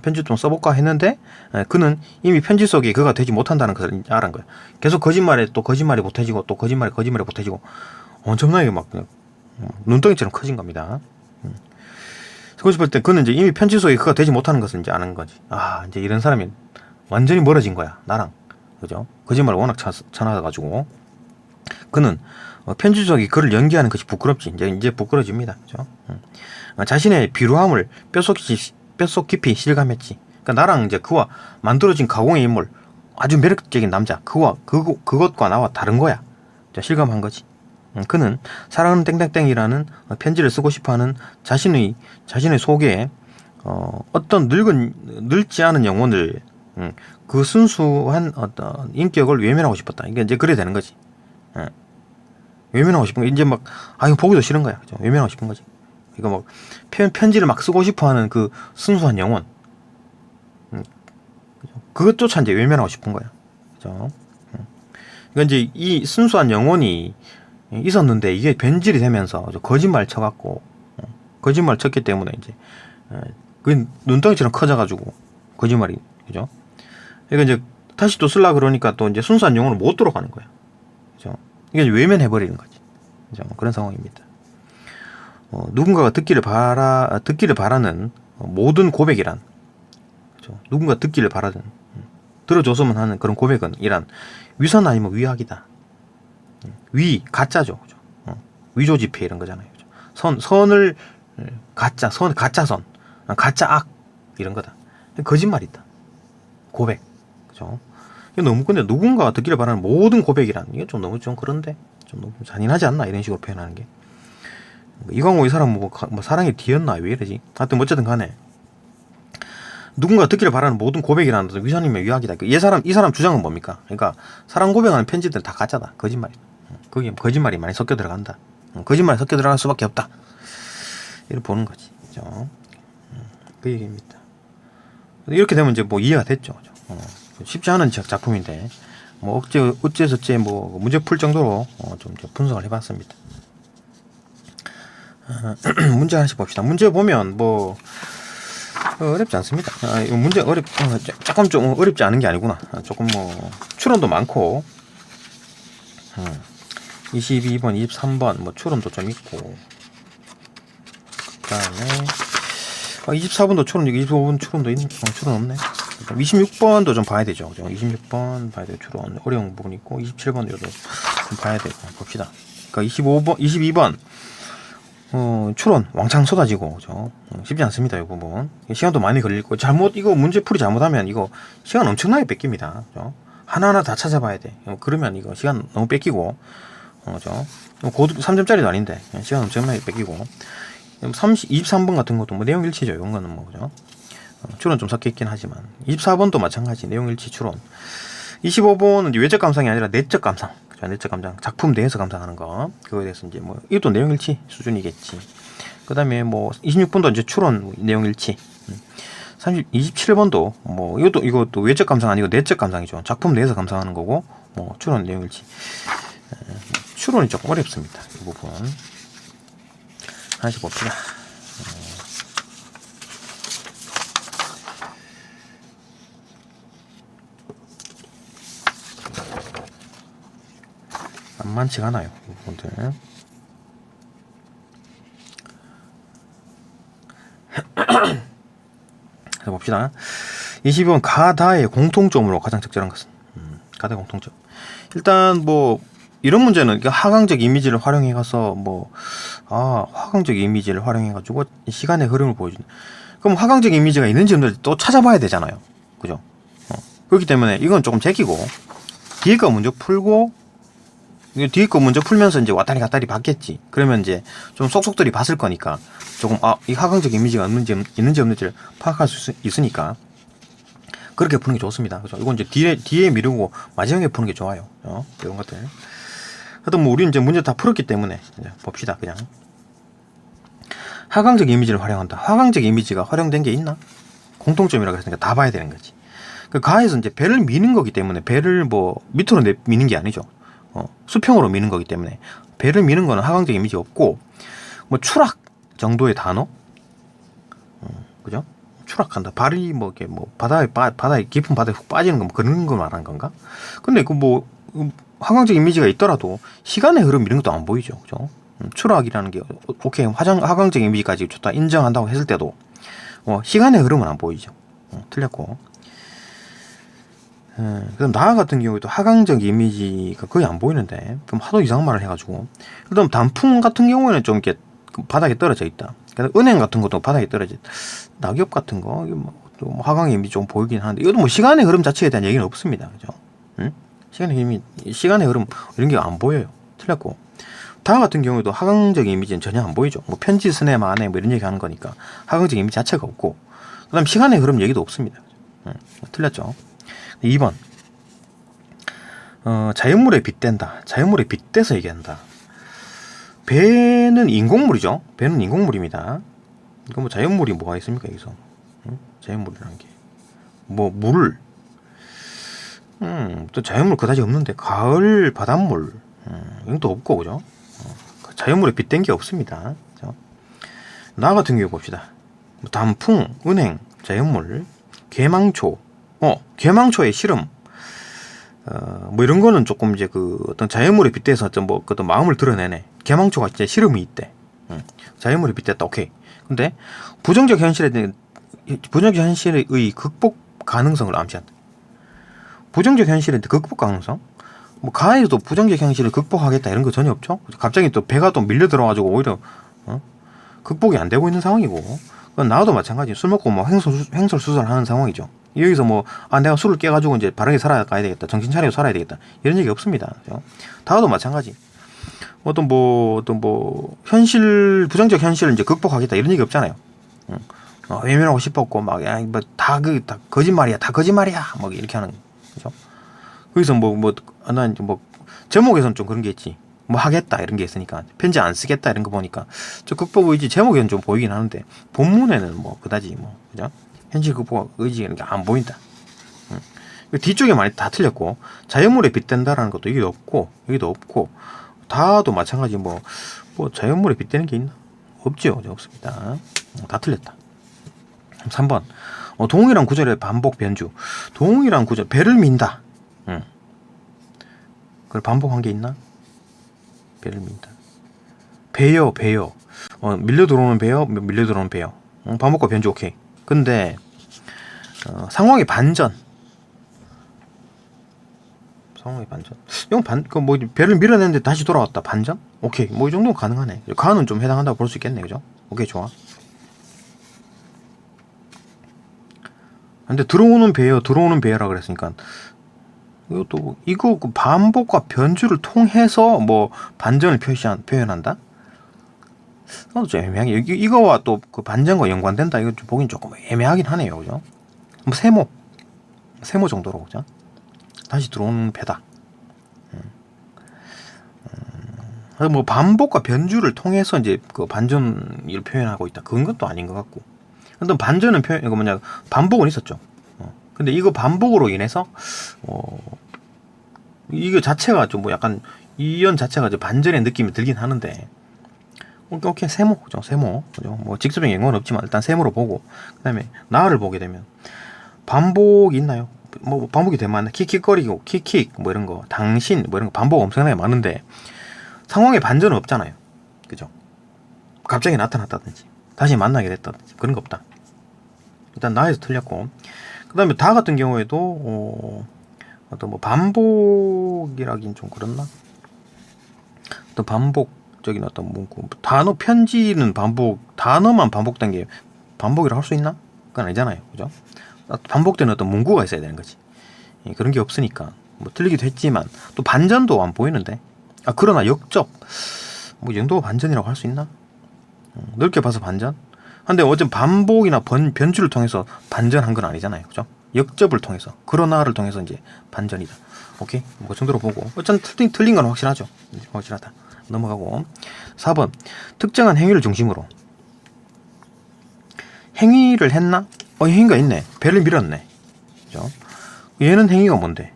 편지 좀 써볼까 했는데, 그는 이미 편지 속에 그가 되지 못한다는 것을 알은 거야. 계속 거짓말에 또 거짓말이 못해지고 또 거짓말이 못해지고 엄청나게 막 그냥 눈덩이처럼 커진 겁니다. 쓰고 싶을 때 그는 이제 이미 편지 속에 그가 되지 못하는 것을 이제 아는 거지. 아, 이제 이런 사람이 완전히 멀어진 거야, 나랑. 그죠? 거짓말을 워낙 쳐놔가지고 그는 편지 속에 그를 연기하는 것이 부끄럽지. 이제 부끄러집니다. 그죠? 자신의 비루함을 뼛속 깊이 실감했지. 그러니까 나랑 이제 그와 만들어진 가공의 인물, 아주 매력적인 남자, 그것과 나와 다른 거야. 실감한 거지. 그는 사랑하는 땡땡땡이라는 편지를 쓰고 싶어하는 자신의 속에 어떤 늙지 않은 영혼을, 그 순수한 어떤 인격을 외면하고 싶었다. 이게 이제 그래 되는 거지. 외면하고 싶은 거, 이제 막 이거 보기도 싫은 거야. 그죠? 외면하고 싶은 거지. 이거 막 편지를 막 쓰고 싶어하는 그 순수한 영혼, 그것조차 이제 외면하고 싶은 거야. 그죠? 그러니까 이제 이 순수한 영혼이 있었는데 이게 변질이 되면서 거짓말 쳐갖고, 거짓말 쳤기 때문에 이제 그 눈덩이처럼 커져가지고 거짓말이, 그죠? 그러니까 이제 다시 또 쓰려 그러니까 또 이제 순수한 영혼을 못 들어가는 거야. 그죠? 이게 외면해버리는 거지. 그죠? 그런 상황입니다. 누군가가 듣기를 바라는 모든 고백이란, 그죠? 누군가 듣기를 바라는, 들어줬으면 하는 그런 고백은 이란 위선 아니면 위악이다. 가짜죠. 그죠? 위조지폐 이런 거잖아요. 그죠? 선을 가짜선, 가짜 악 이런 거다. 거짓말이다. 고백. 그죠? 이게 너무, 근데 누군가가 듣기를 바라는 모든 고백이란, 이게 좀 너무 그런데 좀 너무 잔인하지 않나, 이런 식으로 표현하는 게. 이광호 이 사람 뭐 사랑이 뒤였나, 왜 이러지? 하여튼 어쨌든 간에 누군가 듣기를 바라는 모든 고백이라는 것은 위선이면 위약이다. 이 사람 주장은 뭡니까? 그러니까 사랑 고백하는 편지들은 다 가짜다. 거짓말이다. 거기에 거짓말이 많이 섞여 들어간다. 거짓말이 섞여 들어갈 수밖에 없다. 이렇게 보는 거지. 그죠? 그 얘기입니다. 이렇게 되면 이제 뭐 이해가 됐죠. 그죠? 쉽지 않은 작품인데 뭐 어째서째 뭐 문제 풀 정도로 좀 분석을 해봤습니다. 문제 하나씩 봅시다. 문제 보면 뭐 어렵지 않습니다. 문제 조금 좀 어렵지 않은 게 아니구나. 조금 뭐 추론도 많고, 22번, 23번 뭐 추론도 좀 있고, 그다음에 24번도 추론, 25번 추론도 있는, 추론 없네. 26번도 좀 봐야 되죠. 26번 봐야 돼요. 추론 어려운 부분 있고, 27번도 좀 봐야 되고. 봅시다. 그러니까 22번 추론 왕창 쏟아지고, 그죠? 쉽지 않습니다. 이 부분 시간도 많이 걸리고, 이거 문제풀이 잘못하면 이거 시간 엄청나게 뺏깁니다. 그죠? 하나하나 다 찾아봐야 돼. 그러면 이거 시간 너무 뺏기고, 그죠? 고도 3점짜리도 아닌데 시간 엄청나게 뺏기고. 23번 같은 것도 뭐 내용 일치죠. 이런 거는 뭐, 그죠? 추론 좀 섞여 있긴 하지만 24번도 마찬가지 내용 일치 추론. 25번은 외적 감상이 아니라 내적 감상. 내적 감상, 작품 내에서 감상하는 거, 그거에 대해서 이제 뭐 이것도 내용 일치 수준이겠지. 그다음에 뭐 26번도 이제 추론 내용 일치. 27번도 뭐 이것도 외적 감상 아니고 내적 감상이죠. 작품 내에서 감상하는 거고, 뭐 추론 내용 일치. 추론이 조금 어렵습니다. 이 부분 하나씩 봅시다. 만만치가 않아요, 이 부분들. 그래서 봅시다. 22번 가다의 공통점으로 가장 적절한 것은, 가다의 공통점. 일단 뭐 이런 문제는 하강적 이미지를 활용해 가서 화강적 이미지를 활용해 가지고 시간의 흐름을 보여주는. 그럼 화강적 이미지가 있는지 없는지 또 찾아봐야 되잖아요, 그죠? 그렇기 때문에 이건 조금 제끼고 뒤에 거 먼저 풀고 뒤에 거 먼저 풀면서 이제 왔다리 갔다리 봤겠지. 그러면 이제 좀 속속들이 봤을 거니까 조금 이 하강적 이미지가 있는지 없는지를 파악할 수 있으니까 그렇게 푸는 게 좋습니다. 그죠? 이건 이제 뒤에 미루고 마지막에 푸는 게 좋아요. 이런 것들. 하여튼 뭐 우리는 이제 문제 다 풀었기 때문에 이제 봅시다. 그냥 하강적 이미지를 활용한다. 하강적 이미지가 활용된 게 있나? 공통점이라고 했으니까 다 봐야 되는 거지. 그 가에서 이제 배를 미는 거기 때문에 배를 뭐 밑으로 미는 게 아니죠. 수평으로 미는 거기 때문에 배를 미는 거는 하강적 이미지 없고 뭐 추락 정도의 단어, 그죠? 추락한다. 발이 뭐 이렇게 뭐 바다에 깊은 바다에 훅 빠지는 거 뭐 그런 거 말하는 건가? 근데 그 뭐 하강적 이미지가 있더라도 시간의 흐름 이런 것도 안 보이죠, 그죠? 추락이라는 게 오케이 하강적 이미지까지 좋다 인정한다고 했을 때도 시간의 흐름은 안 보이죠. 틀렸고. 그럼 나 같은 경우에도 하강적 이미지가 거의 안 보이는데 그럼 하도 이상한 말을 해가지고 그다음 단풍 같은 경우에는 좀 이렇게 바닥에 떨어져 있다. 그러니까 은행 같은 것도 바닥에 떨어져 있다. 낙엽 같은 거 이거 뭐 하강의 이미지 좀 보이긴 하는데 이것도 뭐 시간의 흐름 자체에 대한 얘기는 없습니다. 그죠? 시간의 흐름 이런 게 안 보여요. 틀렸고. 다 같은 경우에도 하강적 이미지는 전혀 안 보이죠. 뭐 편지 스냅 안에 뭐 이런 얘기 하는 거니까 하강적 이미지 자체가 없고 그다음 시간의 흐름 얘기도 없습니다. 틀렸죠. 2번 자연물에 빗댄다. 자연물에 빗대서 얘기한다. 배는 인공물이죠. 배는 인공물입니다. 이거 뭐 자연물이 뭐가 있습니까 여기서? 자연물이라는 게 뭐 물. 또 자연물 그다지 없는데 가을 바닷물 이건 또 없고 그죠? 자연물에 빗댄 게 없습니다. 그죠? 나 같은 경우 봅시다. 단풍, 은행, 자연물, 개망초, 개망초의 시름, 뭐 이런 거는 조금 이제 그 어떤 자연물에 빗대서 좀 뭐 어떤 마음을 드러내네. 개망초가 진짜 시름이 있대. 자연물에 빗댔다. 오케이. 근데 부정적 현실의 극복 가능성을 암시한다. 부정적 현실의 극복 가능성? 뭐 가에도 부정적 현실을 극복하겠다 이런 거 전혀 없죠. 갑자기 또 배가 또 밀려 들어가지고 오히려 극복이 안 되고 있는 상황이고, 그건 나도 마찬가지. 술 먹고 뭐 횡설수설하는 상황이죠. 여기서 뭐 내가 술을 깨가지고 이제 바르게 살아가야 되겠다, 정신 차리고 살아야 되겠다 이런 얘기 없습니다. 그죠? 다도 마찬가지. 어떤 현실 부정적 현실을 이제 극복하겠다 이런 얘기 없잖아요. 외면하고 싶었고 막 다 거짓말이야, 다 거짓말이야, 뭐 이렇게 하는 거죠. 거기서 난 이제 제목에서는 좀 그런 게 있지. 뭐 하겠다 이런 게 있으니까 편지 안 쓰겠다 이런 거 보니까 저 극복 의지 제목에는 좀 보이긴 하는데 본문에는 뭐 그다지 그죠? 현실 극복 의지 이런 게 안 보인다. 뒤쪽에 많이 다 틀렸고 자연물에 빗댄다라는 것도 여기도 없고 다도 마찬가지. 뭐 자연물에 빗대는 게 있나? 없죠. 없습니다. 다 틀렸다. 3번 동일한 구절의 반복 변주. 동일한 구절 배를 민다. 그걸 반복한 게 있나? 배를 민다. 배요. 밀려 들어오는 배요. 반복과 변주 오케이. 근데 상황의 반전. 이건 배를 밀어냈는데 다시 돌아왔다. 반전? 오케이. 이 정도는 가능하네. 가는 좀 해당한다고 볼 수 있겠네. 그죠? 오케이, 좋아. 근데 들어오는 배여라 그랬으니까 이거 반복과 변주를 통해서 반전을 표현한다? 좀 애매하게 이거와 또 그 반전과 연관된다. 이거 좀 보긴 조금 애매하긴 하네요. 그죠? 세모 정도로. 그죠? 다시 들어오는 배다. 반복과 변주를 통해서 이제 그 반전을 표현하고 있다. 그건 것도 아닌 것 같고. 근데 반전은 반복은 있었죠. 근데 이거 반복으로 인해서 이거 자체가 좀 약간 이연 자체가 이제 반전의 느낌이 들긴 하는데 오케이 세모죠. 그죠? 직접적인 영어는 없지만 일단 세모로 보고 그다음에 나를 보게 되면 반복이 있나요? 반복이 되면 킥킥거리고 킥킥 이런 거 당신 이런 거 반복 엄청나게 많은데 상황에 반전은 없잖아요. 그죠? 갑자기 나타났다든지 다시 만나게 됐다든지 그런 거 없다. 일단 나에서 틀렸고, 그 다음에 다 같은 경우에도 어떤 반복이라긴 좀 그렇나? 어떤 반복적인 어떤 문구, 단어 편지는 단어만 반복된 게 반복이라고 할 수 있나? 그건 아니잖아요. 그죠? 반복되는 어떤 문구가 있어야 되는 거지. 그런 게 없으니까 틀리기도 했지만 또 반전도 안 보이는데 그러나 역접 뭐 이 정도 반전이라고 할 수 있나? 넓게 봐서 반전? 근데 어쨌든 반복이나 변주를 통해서 반전한 건 아니잖아요. 그죠? 역접을 통해서, 그러나를 통해서 이제 반전이다. 오케이? 뭐 그 정도로 보고. 어쨌든 틀린 건 확실하죠. 확실하다. 넘어가고. 4번. 특정한 행위를 중심으로. 행위를 했나? 행위가 있네. 배를 밀었네. 그죠? 얘는 행위가 뭔데?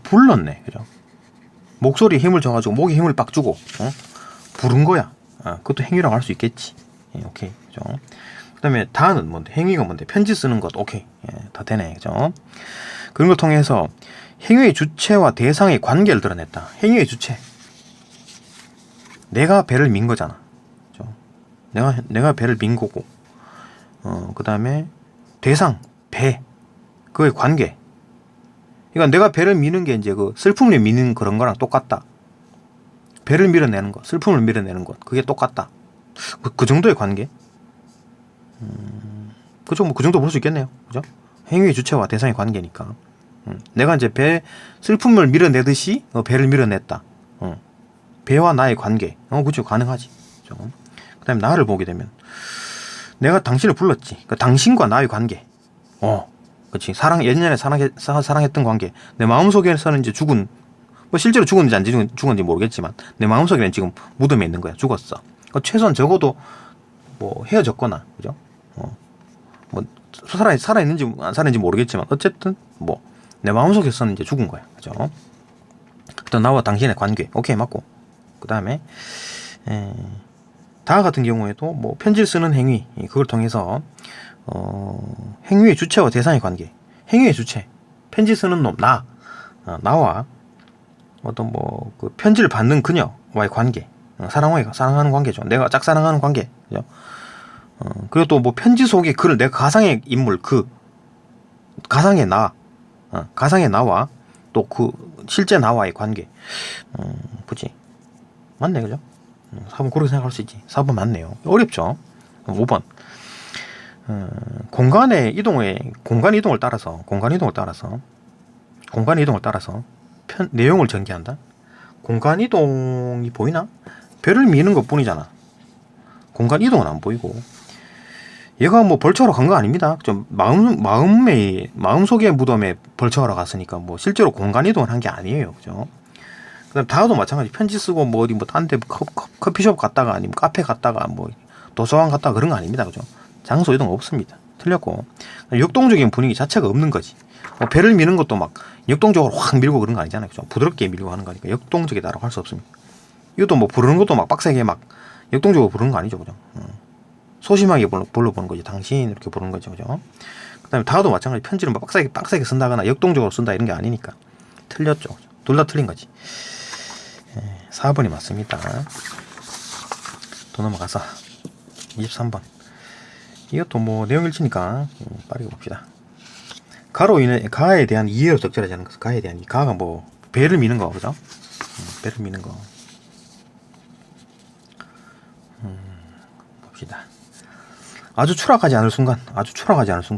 불렀네. 그죠? 목소리에 힘을 줘가지고 목에 힘을 빡 주고, 부른 거야. 그것도 행위라고 할 수 있겠지. 예, 오케이. 그죠? 그 다음에 다는 뭔데? 행위가 뭔데? 편지 쓰는 것. 오케이. 예, 다 되네. 그죠? 그런 걸 통해서 행위의 주체와 대상의 관계를 드러냈다. 행위의 주체. 내가 배를 민 거잖아. 그죠? 내가 배를 민 거고. 그 다음에 대상, 배. 그의 관계. 그러니까 내가 배를 미는 게 이제 그 슬픔을 미는 그런 거랑 똑같다. 배를 밀어내는 것, 슬픔을 밀어내는 것, 그게 똑같다. 그 정도의 관계? 그죠? 뭐 그 정도 볼 수 있겠네요. 그죠? 행위의 주체와 대상의 관계니까. 내가 이제 슬픔을 밀어내듯이 배를 밀어냈다. 배와 나의 관계. 그죠? 가능하지. 그죠? 그 다음에 나를 보게 되면 내가 당신을 불렀지. 그러니까 당신과 나의 관계. 그치. 예전에 사랑했던 관계. 내 마음속에서는 이제 죽은, 뭐 실제로 죽었는지 안 죽었는지 모르겠지만, 내 마음속에는 지금 무덤에 있는 거야. 죽었어. 그러니까 최소한 적어도, 뭐, 헤어졌거나, 그죠? 뭐, 살아있는지 안 살아있는지 모르겠지만, 어쨌든, 뭐, 내 마음속에서는 이제 죽은 거야. 그죠? 일단 나와 당신의 관계. 오케이, 맞고. 그 다음에, 다 같은 경우에도, 뭐, 편지를 쓰는 행위, 그걸 통해서, 행위의 주체와 대상의 관계. 행위의 주체. 편지 쓰는 놈, 나와 어떤 뭐, 그 편지를 받는 그녀와의 관계. 사랑하는 관계죠. 내가 짝사랑하는 관계. 그죠? 그리고 또 뭐 편지 속에 글을 내가 가상의 인물, 가상의 가상의 나와 또 그 실제 나와의 관계. 그치? 맞네, 그죠? 4번 그렇게 생각할 수 있지. 4번 맞네요. 어렵죠? 5번. 공간 이동을 따라서 내용을 전개한다. 공간 이동이 보이나? 배를 미는 것 뿐이잖아. 공간 이동은 안 보이고. 얘가 뭐 벌초하러 간 거 아닙니다. 좀 마음속의 무덤에 벌초하러 갔으니까 뭐 실제로 공간 이동을 한 게 아니에요. 그죠? 그다음 다도 마찬가지. 편지 쓰고 뭐 어디 뭐 딴 데 커피숍 갔다가 아니면 카페 갔다가 뭐 도서관 갔다가 그런 거 아닙니다. 그죠? 장소 이동 없습니다. 틀렸고. 역동적인 분위기 자체가 없는 거지. 배를 미는 것도 막 역동적으로 확 밀고 그런 거 아니잖아요. 그죠? 부드럽게 밀고 하는 거니까 역동적이다라고 할 수 없습니다. 이것도 뭐 부르는 것도 막 빡세게 막 역동적으로 부르는 거 아니죠. 그죠? 소심하게 불러보는 거지. 당신 이렇게 부르는 거죠. 그죠? 그 다음에 다도 마찬가지. 편지를 막 빡세게 쓴다거나 역동적으로 쓴다 이런 게 아니니까. 틀렸죠. 둘 다 틀린 거지. 4번이 맞습니다. 또 넘어가서 23번. 이것도 뭐 내용 일치니까 빠르게 봅시다. 가에 대한 이해로 적절하지 않은 것. 가에 대한 가가 뭐 배를 미는 거, 그죠? 배를 미는 거. 봅시다. 아주 추락하지 않을 순간,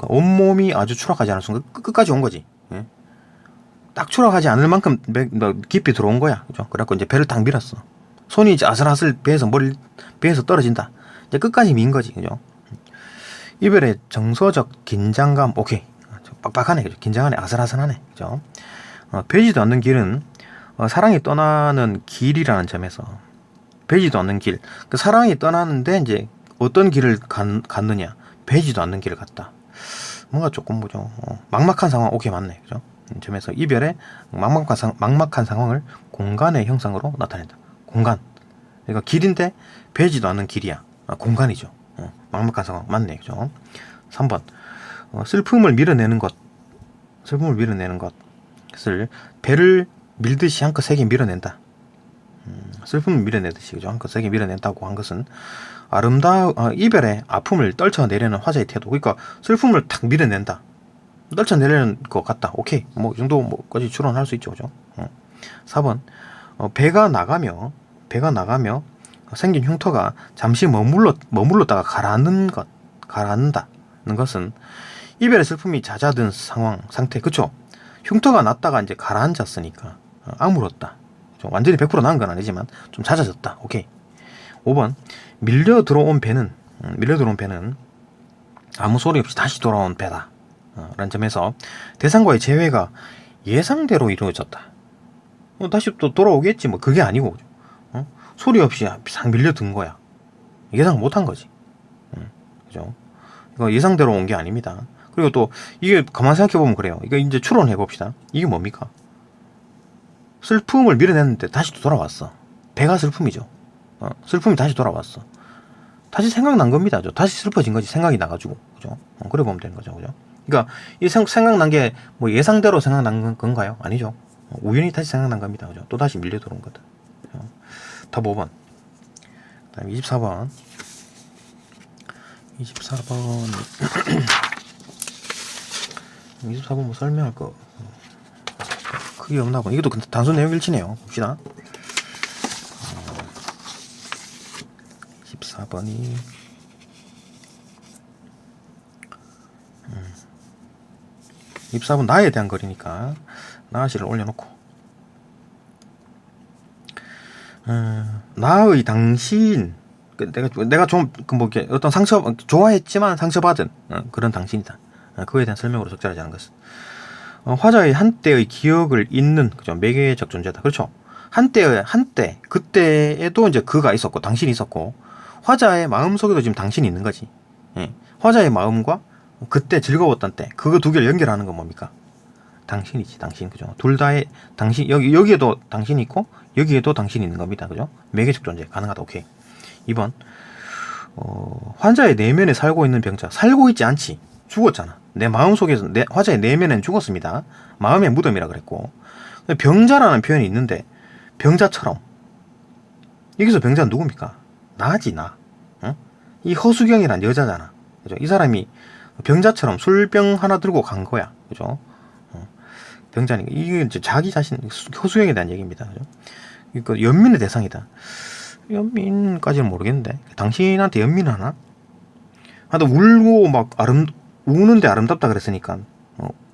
온몸이 아주 추락하지 않을 순간 끝까지 온 거지. 예? 딱 추락하지 않을 만큼 깊이 들어온 거야, 그죠? 그래갖고 이제 배를 딱 밀었어. 손이 이제 아슬아슬 배에서 떨어진다. 이제 끝까지 민 거지, 그죠? 이별의 정서적 긴장감, 오케이. 빡빡하네, 그죠? 긴장하네, 아슬아슬하네, 그죠? 배지도 않는 길은 사랑이 떠나는 길이라는 점에서 배지도 않는 길, 그 사랑이 떠나는데 이제 어떤 길을 갔느냐? 배지도 않는 길을 갔다. 뭔가 조금 뭐죠? 막막한 상황, 오케이, 맞네, 그죠? 점에서 이별의 막막한 상황을 공간의 형상으로 나타낸다. 공간. 그러니까 길인데 배지도 않는 길이야. 공간이죠. 막막한 상황 맞네, 그죠? 3번. 슬픔을 밀어내는 것을 배를 밀듯이 한껏 세게 밀어낸다. 슬픔을 밀어내듯이, 그죠? 한껏 세게 밀어낸다고 한 것은 이별의 아픔을 떨쳐내려는 화자의 태도. 그러니까 슬픔을 탁 밀어낸다. 떨쳐내려는 것 같다. 오케이. 뭐, 이 정도까지 추론할 수 있죠. 그죠? 4번. 배가 나가며 생긴 흉터가 잠시 머물렀다가 가라앉는다는 것은 이별의 슬픔이 잦아든 상태. 그쵸? 흉터가 났다가 이제 가라앉았으니까 아물었다. 좀 완전히 100% 나은 건 아니지만 좀 잦아졌다. 오케이. 5번 밀려 들어온 배는 아무 소리 없이 다시 돌아온 배다. 라는 점에서 대상과의 재회가 예상대로 이루어졌다. 다시 또 돌아오겠지 뭐 그게 아니고 소리 없이 싹 밀려든 거야. 예상 못한 거지. 그죠? 이거 예상대로 온 게 아닙니다. 그리고 또 이게 가만 생각해 보면 그래요. 이거 이제 추론해 봅시다. 이게 뭡니까? 슬픔을 밀어냈는데 다시 또 돌아왔어. 배가 슬픔이죠. 슬픔이 다시 돌아왔어. 다시 생각난 겁니다. 다시 슬퍼진 거지. 생각이 나가지고. 그죠? 그래 보면 되는 거죠. 그죠? 그러니까 이 생각난 게 뭐 예상대로 생각난 건가요? 아니죠. 우연히 다시 생각난 겁니다. 그죠? 또 다시 밀려 들어온 거다. 답 5번. 그다음 24번. 24번 뭐 설명할 거 크게 없나 보네. 이것도 단순 내용 일치네요. 봅시다. 14번이 24번 나에 대한 거리니까 나시를 올려놓고 나의 당신 내가 좀 뭐 어떤 상처 좋아했지만 상처받은 그런 당신이다. 그거에 대한 설명으로 적절하지 않은 것은 화자의 한때의 기억을 잇는 그죠 매개적 존재다. 그렇죠. 한때 그때에도 이제 그가 있었고 당신이 있었고 화자의 마음 속에도 지금 당신이 있는 거지. 예. 화자의 마음과 그때 즐거웠던 때 그거 두 개를 연결하는 건 뭡니까? 당신이지. 당신. 그죠. 둘 다의 당신 여기에도 당신이 있고 여기에도 당신이 있는 겁니다. 그죠. 매개적 존재 가능하다. 오케이. 2번 환자의 내면에 살고 있는 병자 살고 있지 않지. 죽었잖아. 내 마음속에서 화자의 내면에는 죽었습니다. 마음의 무덤이라 그랬고 병자라는 표현이 있는데 병자처럼 여기서 병자는 누굽니까? 나지 나. 응? 이 허수경이란 여자잖아. 그죠? 이 사람이 병자처럼 술병 하나 들고 간 거야. 그죠? 병자니까 이게 이제 자기 자신 허수경에 대한 얘기입니다. 그죠? 그러니까 연민의 대상이다. 연민까지는 모르겠는데 당신한테 연민하나? 하여튼 울고 막 우는데 아름답다 그랬으니까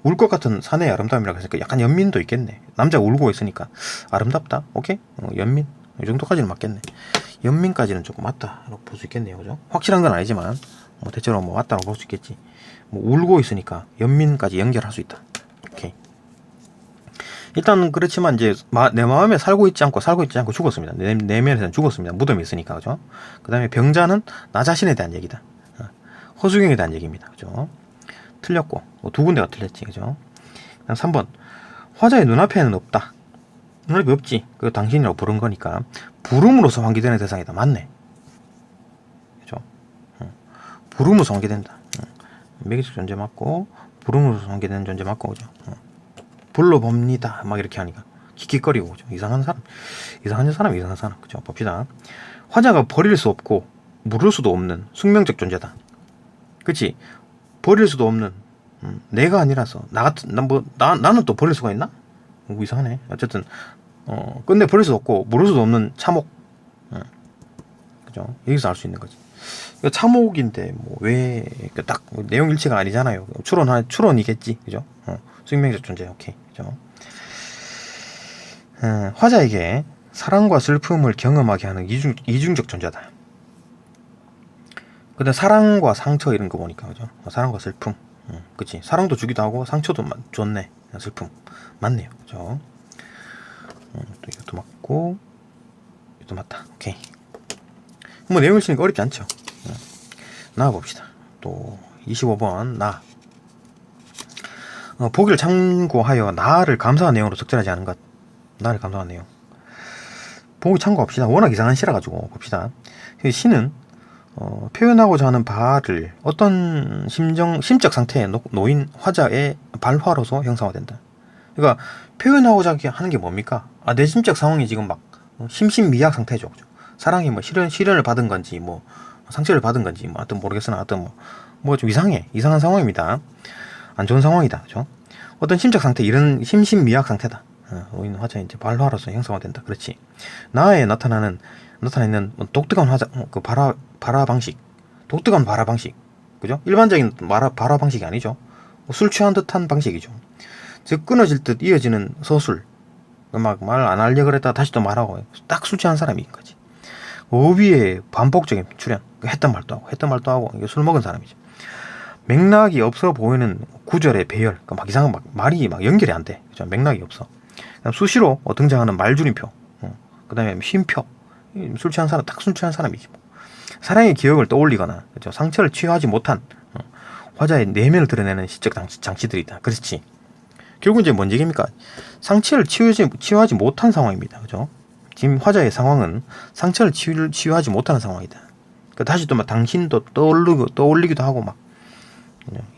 울 것 같은 사내의 아름다움이라고 했으니까 약간 연민도 있겠네. 남자가 울고 있으니까 아름답다. 오케이? 연민 이 정도까지는 맞겠네. 연민까지는 조금 맞다라고 볼 수 있겠네요. 그죠? 확실한 건 아니지만 뭐 대체로 뭐 맞다라고 볼 수 있겠지. 뭐 울고 있으니까 연민까지 연결할 수 있다. 오케이. 일단 그렇지만 이제 내 마음에 살고 있지 않고 죽었습니다. 내면에서는 죽었습니다. 무덤이 있으니까. 그죠? 그 다음에 병자는 나 자신에 대한 얘기다. 허수경에 대한 얘기입니다. 그죠? 틀렸고 두 군데가 틀렸지. 그죠? 3번 화자의 눈앞에는 없다. 눈앞에 없지. 그 당신이라고 부른 거니까 부름으로서 환기되는 대상이다. 맞네. 그죠? 부름으로서 환기된다. 매개적 존재 맞고 부름으로서 환기되는 존재 맞고. 그죠? 불러봅니다. 막 이렇게 하니까 킥킥거리고. 그죠? 이상한 사람. 그죠? 봅시다. 화자가 버릴 수 없고 물을 수도 없는 숙명적 존재다. 그치? 버릴 수도 없는 내가 아니라서 나는 또 버릴 수가 있나? 이상하네. 어쨌든 끝내 버릴 수 없고 물을 수도 없는 참혹. 그죠? 여기서 알 수 있는 거지. 참혹인데 뭐 왜 딱 내용 일치가 아니잖아요. 추론이겠지. 그죠? 숙명적 존재. 오케이. 그죠? 화자에게 사랑과 슬픔을 경험하게 하는 이중적 존재다. 근데 사랑과 상처 이런 거 보니까. 그죠? 사랑과 슬픔. 그치? 사랑도 주기도 하고 상처도 줬네. 슬픔 맞네요. 그죠? 또 이것도 맞고 이것도 맞다. 오케이. 뭐 내용을 쓰니까 어렵지 않죠. 나와봅시다. 또 25번 나 보기를 참고하여 나를 감사한 내용으로 적절하지 않은 것. 나를 감사한 내용. 보기 참고합시다. 워낙 이상한 시라 가지고 봅시다. 시는 표현하고자 하는 바를 어떤 심적 상태에 놓인 화자의 발화로서 형상화된다. 그러니까 표현하고자 하는 게 뭡니까? 내 심적 상황이 지금 막 심신미약 상태죠. 그죠? 사랑이 뭐 시련을 받은 건지 뭐 상처를 받은 건지 뭐 하여튼 모르겠으나 하여튼 뭐 좀 이상한 상황입니다. 안 좋은 상황이다. 그죠? 어떤 심적 상태 이런 심신미약 상태다. 놓인 화자의 이제 발화로서 형상화된다. 그렇지. 나에 나타나는 독특한 화자 그 발화 방식, 독특한 발화 방식. 그죠? 일반적인 발화 방식이 아니죠. 술 취한 듯한 방식이죠. 즉 끊어질 듯 이어지는 서술, 막 말 안 하려 그랬다 다시 또 말하고 딱 술 취한 사람인 거지. 어휘의 반복적인 출현. 했던 말도 하고 했던 말도 하고 이게 술 먹은 사람이죠. 맥락이 없어 보이는 구절의 배열. 막 이상한 막 말이 막 연결이 안 돼. 그죠? 맥락이 없어. 수시로 등장하는 말줄임표. 그다음에 쉼표. 술 취한 사람 딱 술 취한 사람이지. 뭐. 사랑의 기억을 떠올리거나 그죠? 상처를 치유하지 못한 화자의 내면을 드러내는 시적 장치들이다. 그렇지. 결국 이제 뭔 얘기입니까? 상처를 치유하지 못한 상황입니다. 그죠? 지금 화자의 상황은 상처를 치유하지 못하는 상황이다. 다시 또 막 당신도 떠올리기도 하고 막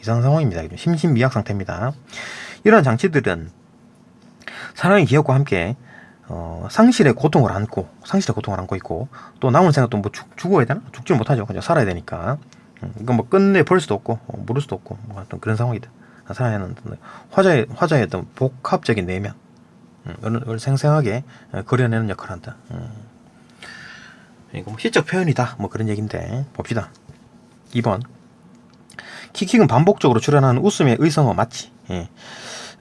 이상한 상황입니다. 심신미약 상태입니다. 이러한 장치들은 사랑의 기억과 함께 상실의 고통을 안고 있고 또 남은 생각 또 뭐 죽어야 되나? 죽지는 못하죠. 그냥 살아야 되니까. 이거 뭐 끝내 볼 수도 없고 모를 수도 없고 뭐 어떤 그런 상황이다. 살아야하는 화자의 어떤 복합적인 내면 을 생생하게 그려내는 역할을 한다. 이거 뭐 시적 표현이다. 뭐 그런 얘기인데 봅시다. 2번 킥킥은 반복적으로 출연하는 웃음의 의성어 맞지? 예.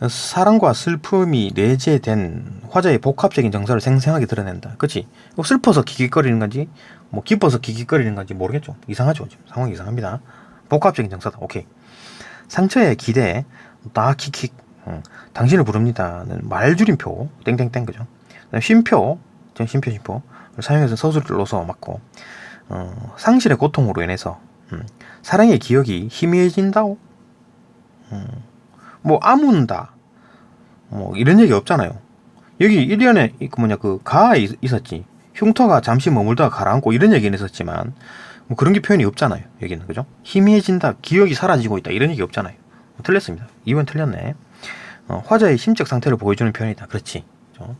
사랑과 슬픔이 내재된 화자의 복합적인 정서를 생생하게 드러낸다. 그치? 슬퍼서 킥킥거리는 건지 뭐 기뻐서 킥킥거리는 건지 모르겠죠. 이상하죠. 지금 상황이 이상합니다. 복합적인 정서다. 오케이. 상처의 기대에 나 킥킥 당신을 부릅니다는 말줄임표 땡땡땡 그죠? 쉼표 쉼표를 사용해서 서술로서 맞고 상실의 고통으로 인해서 사랑의 기억이 희미해진다고 뭐 아문다 뭐 이런 얘기 없잖아요. 여기 1년에 그 가에 있었지. 흉터가 잠시 머물다가 가라앉고 이런 얘기는 있었지만 뭐 그런 게 표현이 없잖아요. 여기는 그죠? 희미해진다, 기억이 사라지고 있다 이런 얘기 없잖아요. 틀렸습니다. 2번 틀렸네. 화자의 심적 상태를 보여주는 표현이다. 그렇지. 그죠?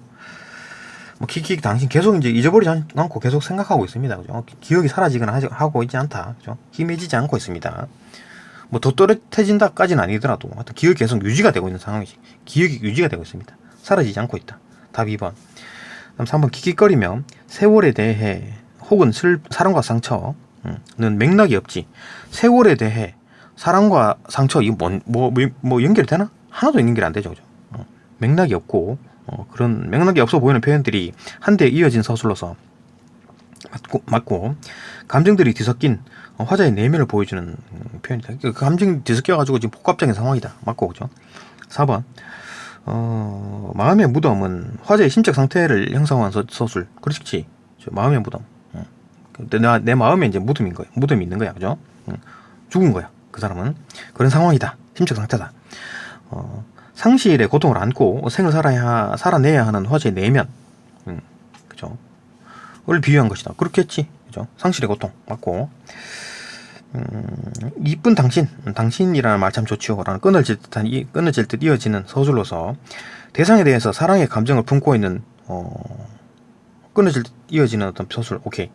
뭐 킥킥 당신 계속 이제 잊어버리지 않고 계속 생각하고 있습니다. 그죠? 기억이 사라지거나 하고 있지 않다. 그죠? 희미해지지 않고 있습니다. 뭐 더 또렷해진다까지는 아니더라도 하여튼 기억이 계속 유지가 되고 있는 상황이지. 기억이 유지가 되고 있습니다. 사라지지 않고 있다. 답 2번. 그럼 3번 킥킥거리며 세월에 대해 혹은 사랑과 상처는 맥락이 없지. 세월에 대해 사랑과 상처 이거 뭐 연결이 되나? 하나도 연결이 안 되죠. 그죠? 맥락이 없고 그런 맥락이 없어 보이는 표현들이 한데 이어진 서술로서 맞고 감정들이 뒤섞인 화자의 내면을 보여주는 표현이다. 그 감정이 뒤섞여가지고 지금 복합적인 상황이다. 맞고 그죠? 4번 마음의 무덤은 화자의 심적 상태를 형성한 서술. 그렇지. 마음의 무덤. 근데 내 마음에 이제 무덤이 있는 거야. 그죠? 죽은 거야. 그 사람은 그런 상황이다. 심적 상태다. 상실의 고통을 안고 생을 살아내야 하는 화자의 내면. 그죠? 을 비유한 것이다. 그렇겠지. 그죠? 상실의 고통 맞고. 이쁜 당신이라는 말 참 좋지요. 라는 끊어질 듯 이어지는 서술로서 대상에 대해서 사랑의 감정을 품고 있는 끊어질 듯 이어지는 어떤 서술. 오케이.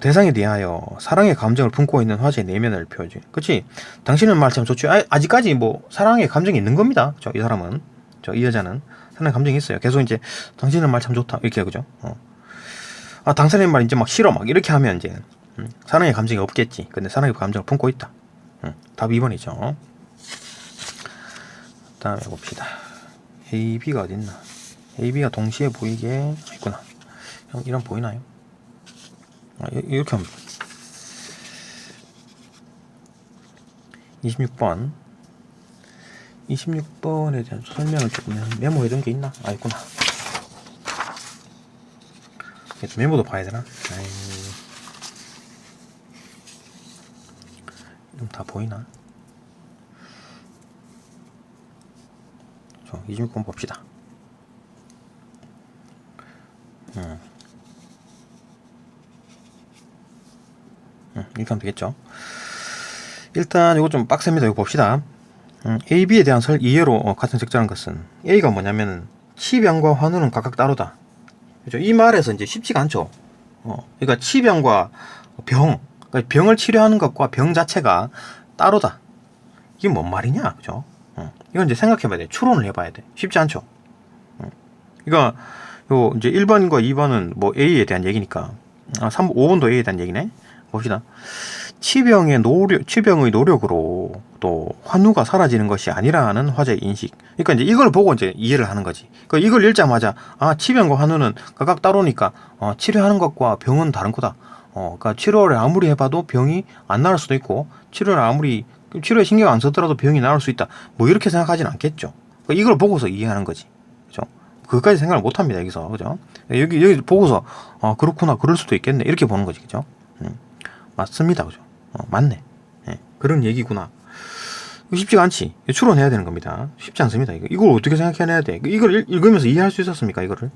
대상에 대하여 사랑의 감정을 품고 있는 화자의 내면을 표현해. 그치? 당신은 말 참 좋지요. 아직까지 뭐 사랑의 감정이 있는 겁니다. 이 사람은 이 여자는 사랑의 감정이 있어요. 계속 이제 당신은 말 참 좋다 이렇게 그죠? 당신의 말 이제 막 싫어 막 이렇게 하면 이제 사랑의 감정이 없겠지. 근데 사랑의 감정을 품고 있다. 답 2번이죠. 다음에 봅시다. A, B가 어딨나? A, B가 동시에 보이게 있구나. 이런 보이나요? 이렇게 하면 26번에 대한 설명을 조금 메모해둔 게 있나? 있구나. 메모도 봐야 되나? 좀 다 보이나? 26번 봅시다. 이렇게 하면 되겠죠. 일단 이거 좀 빡셉니다. 이거 봅시다. A, B에 대한 이해로 같은 적절한 것은 A가 뭐냐면 치병과 환우는 각각 따로다. 그죠? 이 말에서 이제 쉽지가 않죠. 그러니까 치병과 그러니까 병을 치료하는 것과 병 자체가 따로다. 이게 뭔 말이냐, 그죠? 이건 이제 생각해봐야 돼. 추론을 해봐야 돼. 쉽지 않죠. 그러니까 요 이제 1번과 2번은 뭐 A에 대한 얘기니까 5번도 A에 대한 얘기네. 봅시다. 치병의 노력으로 또 환우가 사라지는 것이 아니라는 화자의 인식. 그러니까 이제 이걸 보고 이제 이해를 하는 거지. 그러니까 이걸 읽자마자 치병과 환우는 각각 따로니까 치료하는 것과 병은 다른 거다. 그러니까 치료를 아무리 해봐도 병이 안 나을 수도 있고 치료에 신경 안 쓰더라도 병이 나을 수 있다. 뭐 이렇게 생각하진 않겠죠. 그러니까 이걸 보고서 이해하는 거지. 그죠? 그것까지 생각을 못 합니다, 여기서. 그죠? 여기 보고서, 그렇구나, 그럴 수도 있겠네. 이렇게 보는 거지. 그죠? 맞습니다. 그죠? 맞네. 예, 그런 얘기구나. 이거 쉽지가 않지. 추론해야 되는 겁니다. 쉽지 않습니다. 이걸 어떻게 생각해내야 돼? 이걸 읽으면서 이해할 수 있었습니까, 이거를?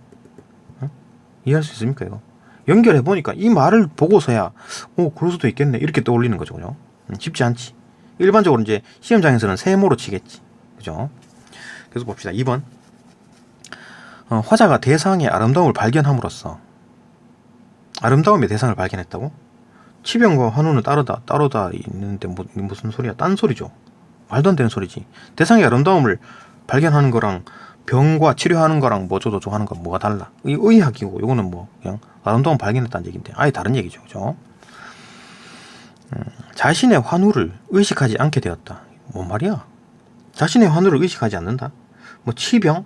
이해할 수 있습니까, 이거? 연결해보니까 이 말을 보고서야, 그럴 수도 있겠네. 이렇게 떠올리는 거죠. 그죠? 쉽지 않지. 일반적으로 이제 시험장에서는 세모로 치겠지. 그죠? 계속 봅시다. 2번. 화자가 대상의 아름다움을 발견함으로써 아름다움의 대상을 발견했다고? 치병과 환우는 따로다 있는데 무슨 소리야? 딴 소리죠. 말도 안 되는 소리지. 대상의 아름다움을 발견하는 거랑 병과 치료하는 거랑 뭐 저쩌고 하는 건 뭐가 달라? 이 의학이고 이거는 뭐 그냥 아름다움 발견했다는 얘기인데 아예 다른 얘기죠. 그죠? 자신의 환우를 의식하지 않게 되었다. 뭔 말이야? 자신의 환우를 의식하지 않는다? 뭐 치병?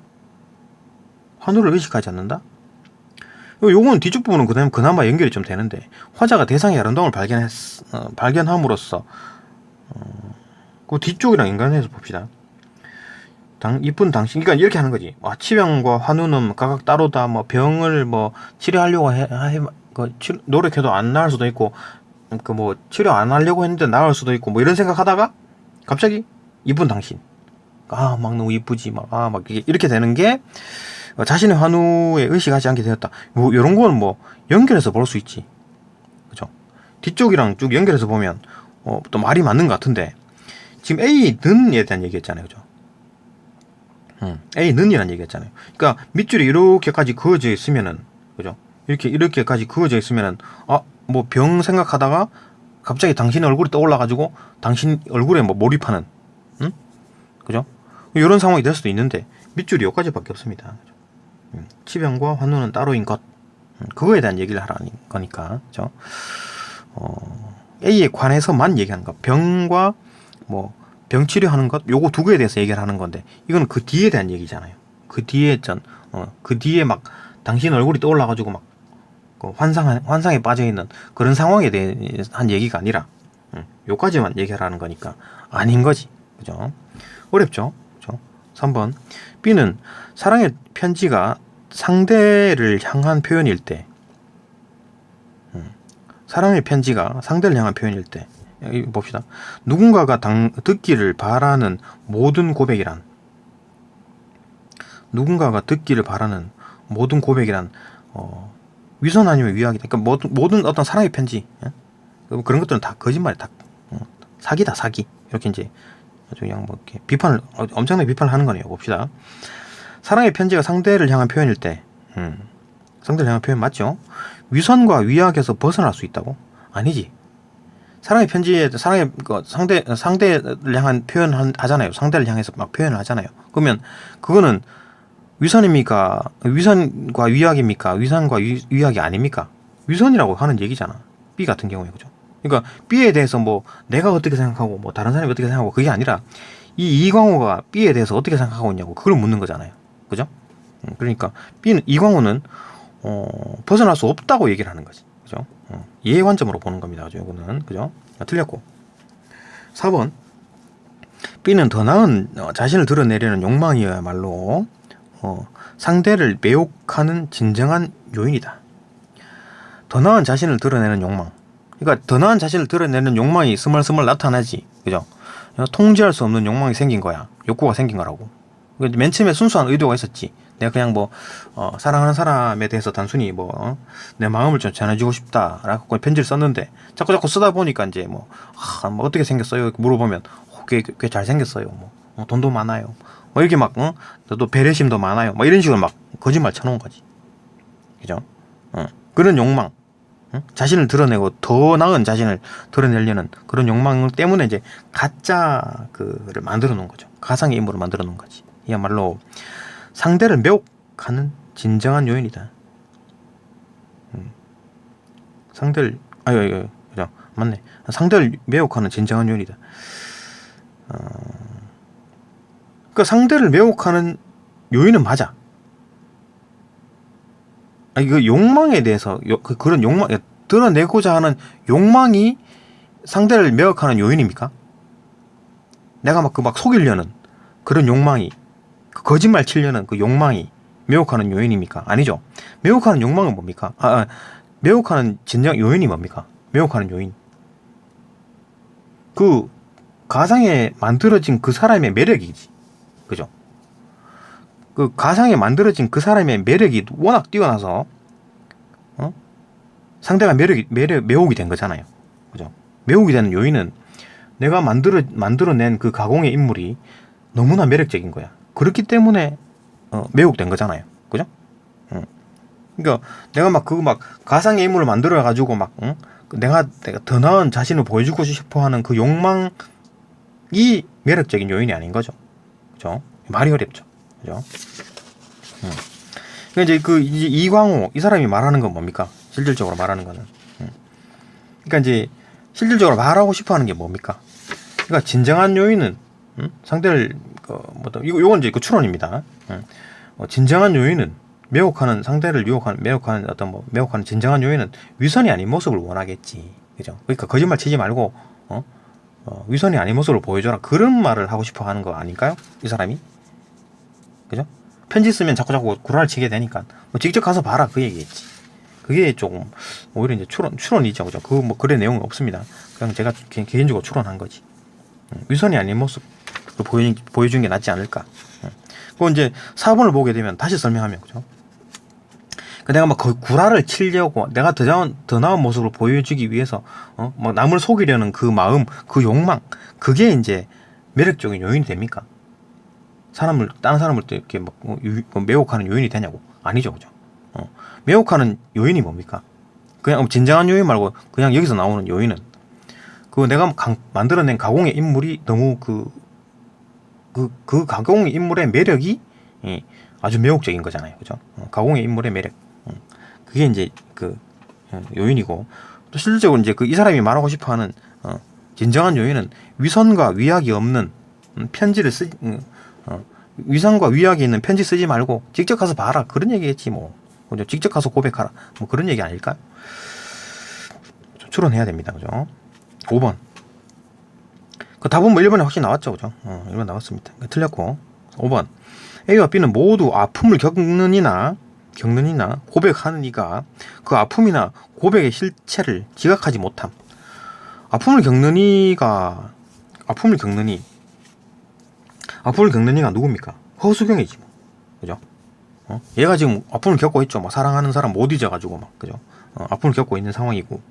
환우를 의식하지 않는다? 요건 뒤쪽 부분은 그나마 연결이 좀 되는데 화자가 대상의 아름다움을 발견함으로써 그 뒤쪽이랑 연관해서 봅시다. 이쁜 당신, 그러니까 이렇게 하는 거지. 치병과 환우는 각각 따로다. 뭐 병을 뭐 치료하려고 노력해도 안 나을 수도 있고, 뭐 치료 안 하려고 했는데 나을 수도 있고, 뭐 이런 생각하다가 갑자기 이쁜 당신, 막 너무 이쁘지, 막 이렇게 되는 게 자신의 환우에 의식하지 않게 되었다. 뭐 이런 거는 뭐 연결해서 볼 수 있지. 그죠? 뒤쪽이랑 쭉 연결해서 보면 또 말이 맞는 것 같은데 지금 A는에 대한 얘기했잖아요. 그죠? A는이란 얘기했잖아요. 그러니까 밑줄이 이렇게까지 그어져 있으면은, 그죠? 이렇게까지 그어져 있으면은, 뭐 병 생각하다가 갑자기 당신 얼굴이 떠올라가지고 당신 얼굴에 뭐 몰입하는, 그죠? 이런 상황이 될 수도 있는데 밑줄이 여기까지밖에 없습니다. 치병과 환우는 따로인 것, 그거에 대한 얘기를 하라는 거니까, 그죠? A에 관해서만 얘기하는 것, 병과 뭐 병 치료하는 것, 요거 두 개에 대해서 얘기를 하는 건데 이건 그 뒤에 대한 얘기잖아요. 그 뒤에 막 당신 얼굴이 떠올라가지고 막 환상에 빠져 있는 그런 상황에 대한 얘기가 아니라 요까지만 얘기하라는 거니까 아닌 거지. 그죠? 어렵죠? 그죠? 3번. B는 사랑의 편지가 상대를 향한 표현일 때, 사랑의 편지가 상대를 향한 표현일 때, 봅시다. 누군가가 듣기를 바라는 모든 고백이란, 위선 아니면 위약이다. 그러니까 모든 어떤 사랑의 편지, 그런 것들은 다 거짓말이야. 다 사기다, 사기. 이렇게 이제 그냥 뭐 이렇게 엄청나게 비판을 하는 거네요. 봅시다. 사랑의 편지가 상대를 향한 표현일 때, 상대를 향한 표현 맞죠? 위선과 위약에서 벗어날 수 있다고? 아니지. 사랑의 편지에 상대를 향한 표현 하잖아요. 상대를 향해서 막 표현을 하잖아요. 그러면 그거는 위선입니까? 위선과 위약입니까? 위선과 위약이 아닙니까? 위선이라고 하는 얘기잖아. B 같은 경우에. 그죠? 그러니까 B에 대해서 뭐 내가 어떻게 생각하고 뭐 다른 사람이 어떻게 생각하고 그게 아니라 이광호가 B에 대해서 어떻게 생각하고 있냐고 그걸 묻는 거잖아요. 그죠? 그러니까 이광호는 벗어날 수 없다고 얘기를 하는 거지. 그죠? 이해 관점으로 보는 겁니다. 이거는. 그죠? 틀렸고. 4번. B는 더 나은 자신을 드러내려는 욕망이야말로 상대를 매혹하는 진정한 요인이다. 더 나은 자신을 드러내는 욕망. 그러니까 더 나은 자신을 드러내는 욕망이 스멀스멀 나타나지. 그죠? 통제할 수 없는 욕망이 생긴 거야. 욕구가 생긴 거라고. 맨 처음에 순수한 의도가 있었지. 내가 그냥 뭐 사랑하는 사람에 대해서 단순히 내 마음을 좀 전해주고 싶다라고 편지를 썼는데 자꾸 쓰다 보니까 이제 뭐 어떻게 생겼어요? 물어보면 꽤 잘생겼어요. 돈도 많아요. 이렇게 막 또 배려심도 많아요. 이런 식으로 막 거짓말 쳐놓은 거지. 그죠? 그런 욕망, 자신을 드러내고 더 나은 자신을 드러내려는 그런 욕망 때문에 이제 가짜 그를 만들어 놓은 거죠. 가상의 인물을 만들어 놓은 거지. 이야말로 상대를 매혹하는 진정한 요인이다. 상대를 그죠? 맞네. 상대를 매혹하는 진정한 요인이다. 그러니까 상대를 매혹하는 요인은 맞아. 아니, 그 욕망에 대해서 그런 욕망, 드러내고자 하는 욕망이 상대를 매혹하는 요인입니까? 내가 막 속이려는 그런 욕망이, 그 거짓말 치려는 그 욕망이 매혹하는 요인입니까? 아니죠. 매혹하는 욕망은 뭡니까? 매혹하는 진정 요인이 뭡니까? 매혹하는 요인. 그 가상에 만들어진 그 사람의 매력이지. 그죠? 그 가상에 만들어진 그 사람의 매력이 워낙 뛰어나서 상대가 매혹이 된 거잖아요. 그죠? 매혹이 되는 요인은 내가 만들어낸 그 가공의 인물이 너무나 매력적인 거야. 그렇기 때문에 매혹된 거잖아요. 그죠? 그러니까 내가 가상의 인물을 만들어 가지고 내가 더 나은 자신을 보여주고 싶어 하는 그 욕망이 매력적인 요인이 아닌 거죠. 그죠? 말이 어렵죠. 그죠? 그러니까 이제 이광호 이 사람이 말하는 건 뭡니까? 실질적으로 말하는 거는. 그러니까 이제 실질적으로 말하고 싶어 하는 게 뭡니까? 그러니까 진정한 요인은 상대를 이건 이제 그 추론입니다. 진정한 요인은 상대를 매혹하는 매혹하는 진정한 요인은 위선이 아닌 모습을 원하겠지. 그죠? 그러니까 거짓말 치지 말고 위선이 아닌 모습을 보여줘라. 그런 말을 하고 싶어 하는 거 아닐까요? 이 사람이? 그죠? 편지 쓰면 자꾸 구라를 치게 되니까 직접 가서 봐라 그 얘기겠지. 그게 조금 오히려 이제 추론이죠. 그죠? 그런 내용은 없습니다. 그냥 제가 개인적으로 추론한 거지. 위선이 아닌 모습 보여주는 게 낫지 않을까. 그거 이제 4번을 보게 되면 다시 설명하면, 그죠? 내가 구라를 치려고 내가 더 나은 모습을 보여주기 위해서 남을 속이려는 그 마음, 그 욕망, 그게 이제 매력적인 요인이 됩니까? 다른 사람을 또 이렇게 매혹하는 요인이 되냐고? 아니죠, 그죠? 매혹하는 요인이 뭡니까? 그냥 진정한 요인 말고 그냥 여기서 나오는 요인은 내가 만들어낸 가공의 인물이 너무 그 가공의 인물의 매력이 아주 매혹적인 거잖아요, 그죠? 가공의 인물의 매력, 그게 이제 요인이고, 또 실질적으로 이제 이 사람이 말하고 싶어하는 진정한 요인은 위선과 위약이 없는 편지를 위선과 위약이 있는 편지 쓰지 말고 직접 가서 봐라 그런 얘기겠지 뭐. 그죠? 직접 가서 고백하라 뭐 그런 얘기 아닐까요? 추론해야 됩니다, 그죠? 5번. 답은 1번에 확실히 나왔죠, 그죠? 1번 나왔습니다. 틀렸고. 5번. A와 B는 모두 아픔을 겪느니나 고백하는 이가 그 아픔이나 고백의 실체를 지각하지 못함. 아픔을 겪는 이가 누굽니까? 허수경이지 뭐. 그죠? 얘가 지금 아픔을 겪고 있죠. 사랑하는 사람 못 잊어가지고 그죠? 아픔을 겪고 있는 상황이고,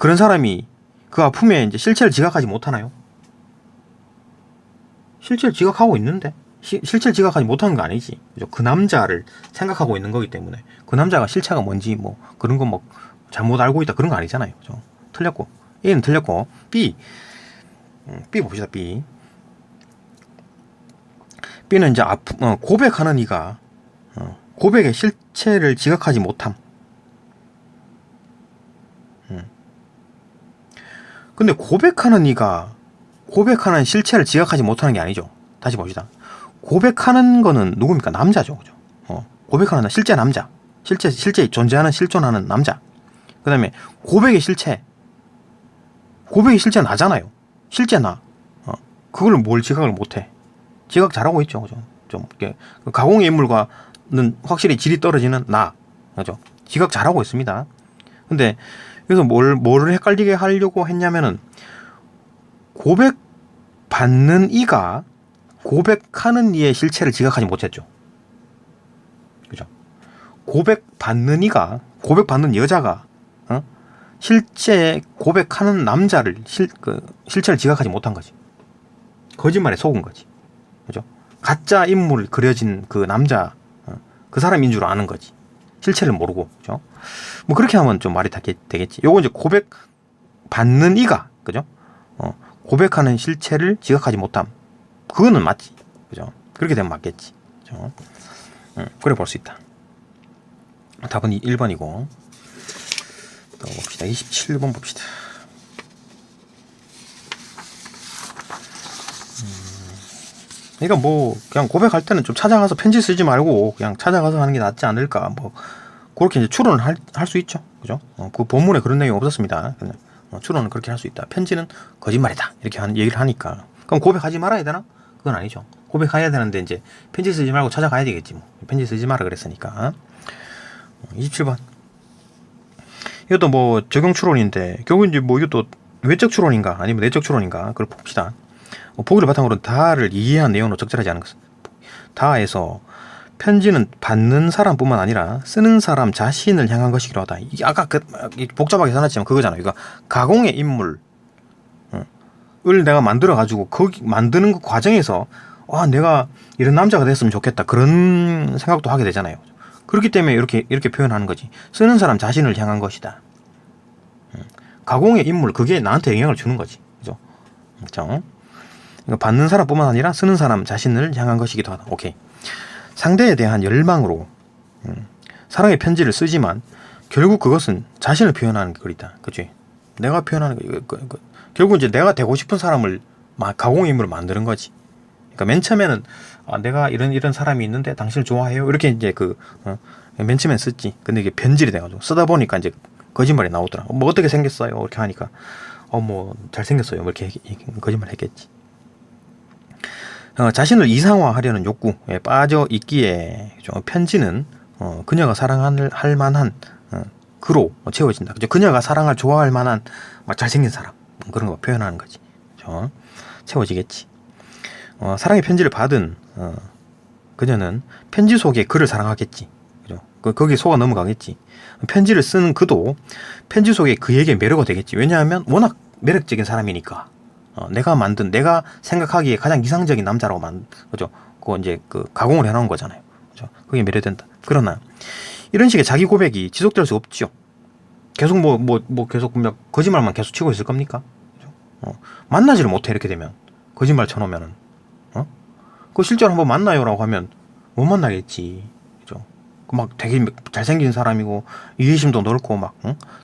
그런 사람이 그 아픔의 이제 실체를 지각하지 못하나요? 실체를 지각하고 있는데 실체를 지각하지 못하는 거 아니지, 그죠? 그 남자를 생각하고 있는 거기 때문에 그 남자가 실체가 뭔지 그런 거 잘못 알고 있다 그런 거 아니잖아요, 그죠? 틀렸고. A는 틀렸고. B 봅시다. B는 이제 고백하는 이가 고백의 실체를 지각하지 못함. 근데 고백하는 이가 고백하는 실체를 지각하지 못하는 게 아니죠. 다시 봅시다. 고백하는 거는 누굽니까? 남자죠, 그죠? 고백하는 실제 남자, 실제 존재하는 실존하는 남자. 그 다음에 고백의 실체 나잖아요. 실제 나. 그걸 뭘 지각을 못해? 지각 잘하고 있죠, 그죠? 좀 가공의 인물과는 확실히 질이 떨어지는 나, 그죠? 지각 잘하고 있습니다. 근데 여기서 뭐를 헷갈리게 하려고 했냐면은 고백받는 이가 고백하는 이의 실체를 지각하지 못했죠. 그죠? 고백받는 여자가 실제 고백하는 남자를 실체를 지각하지 못한 거지. 거짓말에 속은 거지. 그죠? 가짜 인물 그려진 그 남자, 그 사람인 줄 아는 거지. 실체를 모르고, 그죠? 그렇게 하면 좀 말이 되겠지. 요거 이제 고백받는 이가, 그죠? 고백하는 실체를 지각하지 못함. 그거는 맞지. 그죠? 그렇게 되면 맞겠지. 그죠? 그래 볼 수 있다. 답은 1번이고. 또 봅시다. 27번 봅시다. 그러니까 뭐 그냥 고백할 때는 좀 찾아가서 편지 쓰지 말고 그냥 찾아가서 하는 게 낫지 않을까. 뭐 그렇게 이제 추론을 할 수 있죠. 그죠? 그 본문에 그런 내용 없었습니다. 그냥 추론은 그렇게 할 수 있다. 편지는 거짓말이다. 이렇게 얘기를 하니까. 그럼 고백하지 말아야 되나? 그건 아니죠. 고백해야 되는데 이제 편지 쓰지 말고 찾아가야 되겠지. 뭐. 편지 쓰지 마라 그랬으니까. 27번. 이것도 뭐 적용 추론인데 결국 이제 뭐 이것도 외적 추론인가 아니면 내적 추론인가 그걸 봅시다. 보기를 바탕으로 다를 이해한 내용으로 적절하지 않은 것은 다에서 편지는 받는 사람뿐만 아니라 쓰는 사람 자신을 향한 것이기도 하다. 이게 아까 복잡하게 써놨지만 그거잖아요. 그러니까 가공의 인물을 내가 만들어 가지고 거기 만드는 그 과정에서 내가 이런 남자가 됐으면 좋겠다 그런 생각도 하게 되잖아요. 그렇기 때문에 이렇게 표현하는 거지. 쓰는 사람 자신을 향한 것이다. 가공의 인물 그게 나한테 영향을 주는 거지. 그죠? 그렇죠? 그러니까 받는 사람뿐만 아니라 쓰는 사람 자신을 향한 것이기도 하다. 오케이. 상대에 대한 열망으로 사랑의 편지를 쓰지만 결국 그것은 자신을 표현하는 글이다. 그치? 내가 표현하는 거 결국 이제 내가 되고 싶은 사람을 가공의 인물을 만드는 거지. 그러니까 맨 처음에는 내가 이런 사람이 있는데 당신을 좋아해요. 이렇게 이제 맨 처음엔 썼지. 근데 이게 변질이 돼가지고 쓰다 보니까 이제 거짓말이 나오더라. 뭐 어떻게 생겼어요? 이렇게 하니까 뭐 잘생겼어요. 뭐 이렇게 거짓말 했겠지. 자신을 이상화하려는 욕구에 빠져 있기에 편지는 그녀가 사랑할 만한 그로 채워진다. 그죠? 그녀가 좋아할 만한 잘생긴 사람 그런 거 표현하는 거지. 그죠? 채워지겠지. 사랑의 편지를 받은 그녀는 편지 속에 그를 사랑하겠지. 그죠? 거기에 속아 넘어가겠지. 편지를 쓰는 그도 편지 속에 그에게 매료가 되겠지. 왜냐하면 워낙 매력적인 사람이니까. 내가 생각하기에 가장 이상적인 남자라고 그죠? 그거 이제 가공을 해놓은 거잖아요. 그죠? 그게 매료된다. 그러나 이런 식의 자기 고백이 지속될 수 없죠. 계속 계속 거짓말만 계속 치고 있을 겁니까? 그죠? 만나지를 못해 이렇게 되면 거짓말 쳐놓으면은 그 실제로 한번 만나요라고 하면 못 만나겠지. 그죠? 막 되게 잘생긴 사람이고 이해심도 넓고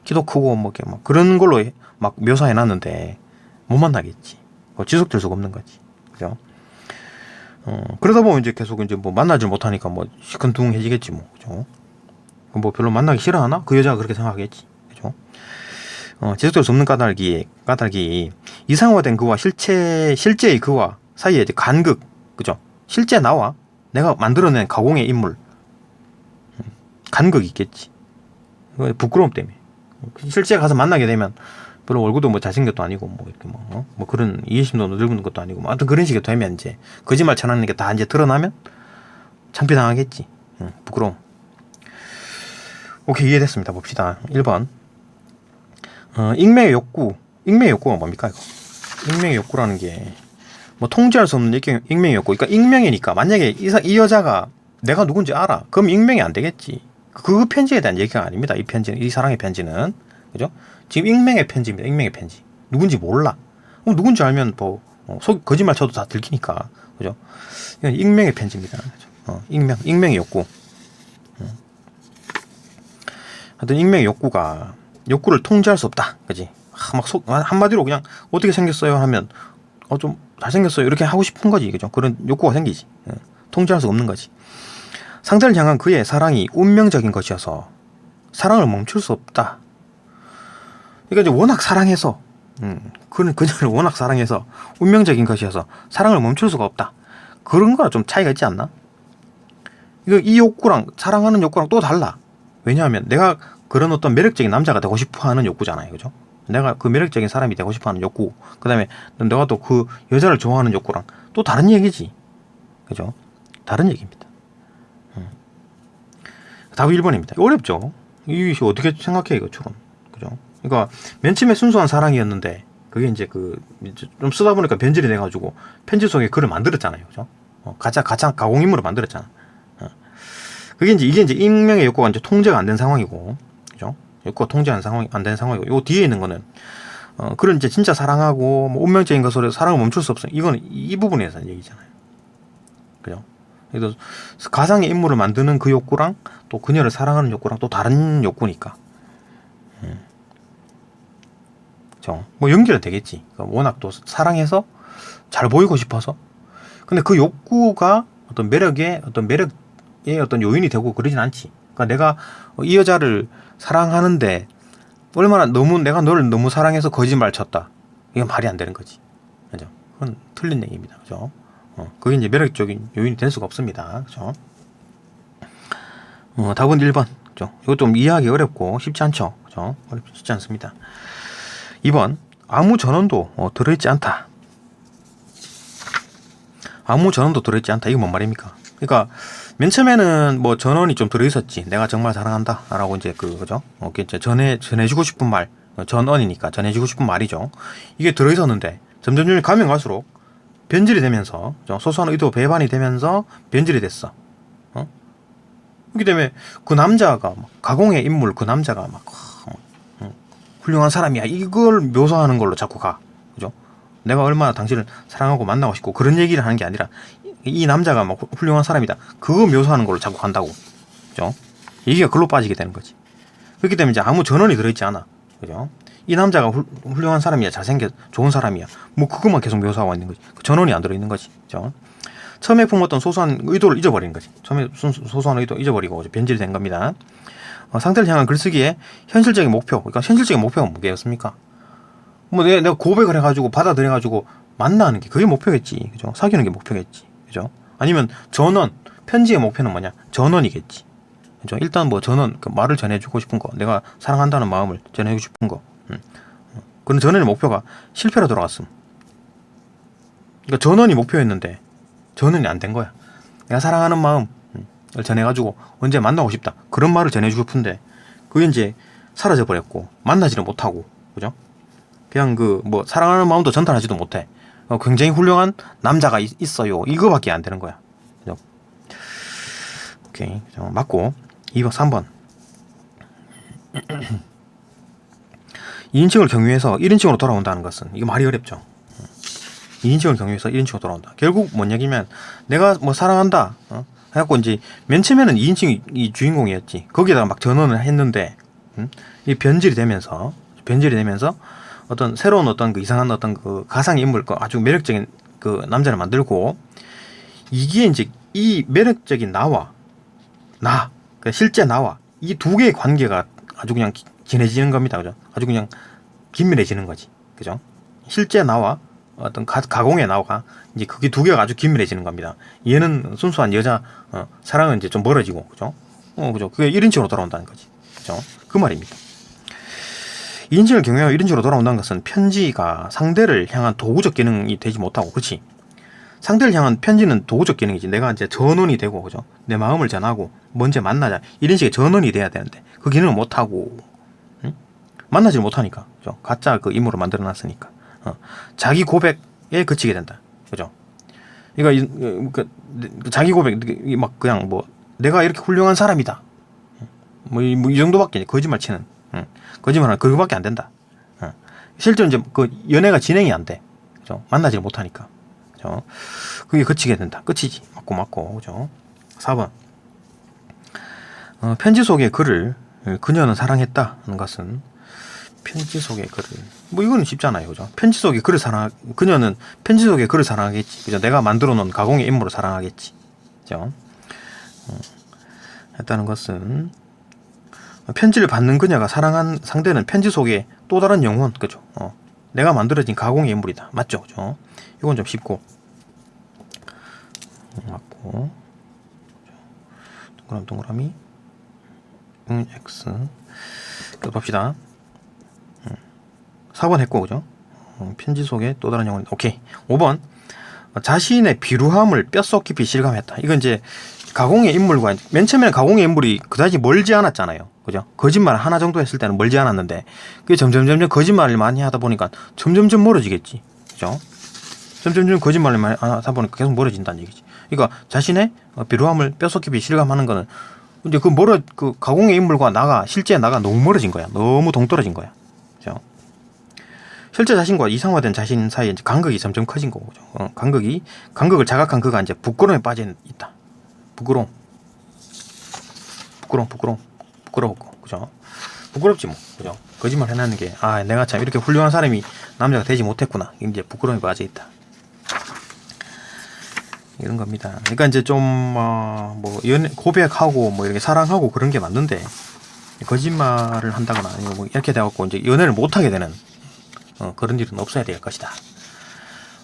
키도 크고 뭐 그런 걸로 막 묘사해놨는데 못 만나겠지. 지속될 수가 없는 거지. 그죠? 그러다 보면 이제 계속 이제 만나질 못하니까 시큰둥해지겠지 뭐. 그죠? 별로 만나기 싫어하나? 그 여자가 그렇게 생각하겠지. 그죠? 지속될 수 없는 까닭이 이상화된 그와 실제의 그와 사이에 이제 간극. 그죠? 실제 나와 내가 만들어낸 가공의 인물 간극이 있겠지. 부끄러움 때문에. 실제 가서 만나게 되면 별로 얼굴도 잘생겼도 아니고 이렇게 그런 이해심도 넓은 것도 아니고 아무튼 그런 식이 되면 이제 거짓말 쳐놨는 게 다 이제 드러나면 창피당하겠지. 부끄러움. 오케이, 이해됐습니다. 봅시다. 1번. 익명의 욕구가 뭡니까 이거? 익명의 욕구라는 게 통제할 수 없는 익명의 욕구. 그러니까 익명이니까 만약에 이 여자가 내가 누군지 알아. 그럼 익명이 안 되겠지. 그 편지에 대한 얘기가 아닙니다. 이 사랑의 편지는. 그죠? 지금 익명의 편지입니다. 익명의 편지. 누군지 몰라. 누군지 알면 거짓말 쳐도 다 들키니까. 그죠? 이건 익명의 편지입니다. 그죠? 익명의 욕구. 하여튼 익명의 욕구를 통제할 수 없다. 그지? 한마디로 그냥 어떻게 생겼어요 하면 좀 잘생겼어요 이렇게 하고 싶은 거지. 그죠? 그런 욕구가 생기지. 통제할 수 없는 거지. 상대를 향한 그의 사랑이 운명적인 것이어서 사랑을 멈출 수 없다. 그러니까 이제 워낙 사랑해서 그녀를 워낙 사랑해서 운명적인 것이어서 사랑을 멈출 수가 없다. 그런 거랑 좀 차이가 있지 않나? 이 욕구랑 사랑하는 욕구랑 또 달라. 왜냐하면 내가 그런 어떤 매력적인 남자가 되고 싶어하는 욕구잖아요. 그죠? 내가 그 매력적인 사람이 되고 싶어하는 욕구, 그 다음에 내가 또 그 여자를 좋아하는 욕구랑 또 다른 얘기지. 그죠? 다른 얘기입니다. 답이 1번입니다. 어렵죠? 이게 어떻게 생각해 이거 추론. 그죠? 그러니까 맨 처음에 순수한 사랑이었는데 그게 이제 좀 쓰다 보니까 변질이 돼가지고 편지 속에 글을 만들었잖아요. 그죠? 가짜 가공인물을 만들었잖아. 이게 이제 익명의 욕구가 이제 통제가 안 된 상황이고, 그죠? 욕구가 통제가 안 된 상황이고, 요 뒤에 있는 거는, 그런 이제 진짜 사랑하고, 운명적인 것으로 사랑을 멈출 수 없어. 이거는 이 부분에서 얘기잖아요. 그죠? 그래서 가상의 인물을 만드는 그 욕구랑 또 그녀를 사랑하는 욕구랑 또 다른 욕구니까. 그죠? 연결은 되겠지. 그러니까 워낙 또 사랑해서 잘 보이고 싶어서 근데 그 욕구가 어떤 매력의 어떤 요인이 되고 그러진 않지. 그러니까 내가 이 여자를 사랑하는데 얼마나 내가 너를 너무 사랑해서 거짓말 쳤다. 이건 말이 안 되는 거지. 그죠? 그건 틀린 얘기입니다. 그죠? 그게 이제 매력적인 요인이 될 수가 없습니다. 그죠? 답은 1번. 그죠? 이거 좀 이해하기 어렵고 쉽지 않죠. 그죠? 쉽지 않습니다. 2번. 아무 전원도 들어있지 않다. 아무 전원도 들어있지 않다. 이게 뭔 말입니까? 그러니까 맨 처음에는 뭐 전원이 좀 들어있었지. 내가 정말 사랑한다. 라고 이제 그죠? 이제 전해주고 싶은 말. 전원이니까 전해주고 싶은 말이죠. 이게 들어있었는데 점점 가면 갈수록 변질이 되면서 소소한 의도 배반이 되면서 변질이 됐어. 그렇기 때문에 그 남자가 가공의 인물 그 남자가 막 훌륭한 사람이야. 이걸 묘사하는 걸로 자꾸 가. 그죠? 내가 얼마나 당신을 사랑하고 만나고 싶고 그런 얘기를 하는 게 아니라 이 남자가 막 훌륭한 사람이다. 그거 묘사하는 걸로 자꾸 간다고. 그죠? 얘기가 글로 빠지게 되는 거지. 그렇기 때문에 이제 아무 전원이 들어있지 않아. 그죠? 이 남자가 훌륭한 사람이야. 잘생겨 좋은 사람이야. 뭐 그것만 계속 묘사하고 있는 거지. 그 전원이 안 들어있는 거지. 그죠? 처음에 품었던 소소한 의도를 잊어버리는 거지. 처음에 소소한 의도 잊어버리고 변질된 겁니다. 상대를 향한 글쓰기에 현실적인 목표. 그러니까 현실적인 목표가 뭐겠습니까? 뭐 내가 고백을 해가지고 받아들여가지고 만나는 게 그게 목표겠지. 그죠? 사귀는 게 목표겠지. 그죠? 아니면 전원. 편지의 목표는 뭐냐? 전원이겠지. 그죠? 일단 뭐 전원, 그 말을 전해주고 싶은 거, 내가 사랑한다는 마음을 전해주고 싶은 거. 그런 전원의 목표가 실패로 돌아갔음. 그러니까 전원이 목표였는데 전원이 안 된 거야. 내가 사랑하는 마음을 전해가지고 언제 만나고 싶다. 그런 말을 전해주고 싶은데 그게 이제 사라져 버렸고 만나지를 못하고, 그죠? 그냥 그 뭐 사랑하는 마음도 전달하지도 못해. 굉장히 훌륭한 남자가 있어요. 이거밖에 안 되는 거야. 그죠? 오케이, 맞고. 2번, 3번. 2인칭을 경유해서 1인칭으로 돌아온다는 것은 이거 말이 어렵죠. 2인칭을 경유해서 1인칭으로 돌아온다. 결국 뭔 얘기면 내가 뭐 사랑한다. 해갖고 이제 맨 처음에는 2인칭이 주인공이었지. 거기다가 막 전원을 했는데 이 변질이 되면서 어떤 새로운 어떤 그 이상한 어떤 그 가상 인물, 아주 매력적인 그 남자를 만들고, 이게 이제 이 매력적인 나와 그러니까 실제 나와 이 두 개의 관계가 아주 그냥 진해지는 겁니다. 그죠? 아주 그냥 긴밀해지는 거지. 그죠? 실제 나와 어떤 가공의 나와 이제 그게 두 개가 아주 긴밀해지는 겁니다. 얘는 순수한 여자 사랑은 이제 좀 멀어지고, 그죠? 그죠? 그게 1인칭으로 돌아온다는 거지. 그죠? 그 말입니다. 2인칭을 경유하여 1인칭으로 돌아온다는 것은 편지가 상대를 향한 도구적 기능이 되지 못하고, 그렇지? 상대를 향한 편지는 도구적 기능이지. 내가 이제 전원이 되고, 그죠? 내 마음을 전하고 먼저 만나자 이런 식의 전원이 돼야 되는데 그 기능을 못하고, 만나지 못하니까, 그죠? 가짜 그 인물을 만들어놨으니까 자기 고백에 그치게 된다. 그죠? 그러니까 자기 고백 막 그냥 뭐 내가 이렇게 훌륭한 사람이다. 뭐 이 정도밖에 거짓말 치는. 거짓말은 그거밖에 안 된다. 실제로 이제 그 연애가 진행이 안 돼. 그죠? 만나지 못하니까. 그죠? 그게 그치게 된다. 끝이지. 맞고. 그죠? 4번. 편지 속의 글을 그녀는 사랑했다는 것은 편지 속의 글을 뭐 이거는 쉽잖아요. 그죠? 그녀는 편지 속의 글을 사랑하겠지. 그죠? 내가 만들어 놓은 가공의 인물을 사랑하겠지. 그죠? 했다는 것은 편지를 받는 그녀가 사랑한 상대는 편지 속에 또 다른 영혼, 그죠? 내가 만들어진 가공의 인물이다. 맞죠? 그죠? 이건 좀 쉽고. 맞고. 동그라미. X. 또 봅시다. 4번 했고, 그죠? 편지 속에 또 다른 영혼이다. 오케이. 5번. 자신의 비루함을 뼛속 깊이 실감했다. 이건 이제 가공의 인물과 맨 처음에는 가공의 인물이 그다지 멀지 않았잖아요. 그죠? 거짓말 하나 정도 했을 때는 멀지 않았는데 그게 점점 거짓말을 많이 하다 보니까 점점 멀어지겠지. 그죠? 점점 거짓말을 많이 하다 보니까 계속 멀어진다는 얘기지. 그러니까 자신의 비루함을 뼛속 깊이 실감하는 거는 이제 그 가공의 인물과 실제 나가 너무 멀어진 거야. 너무 동떨어진 거야. 그죠? 실제 자신과 이상화된 자신 사이에 이제 간극이 점점 커진 거고, 그죠? 간극을 자각한 그가 이제 부끄러움에 빠져 있다. 부끄러워, 그죠? 부끄럽지 뭐, 그죠? 거짓말 해놨는 게, 내가 참 이렇게 훌륭한 사람이 남자가 되지 못했구나. 이제 부끄러움에 빠져 있다. 이런 겁니다. 그러니까 이제 좀 뭐 고백하고 뭐 이렇게 사랑하고 그런 게 맞는데 거짓말을 한다거나 아니면 뭐 이렇게 돼갖고 이제 연애를 못 하게 되는 그런 일은 없어야 될 것이다.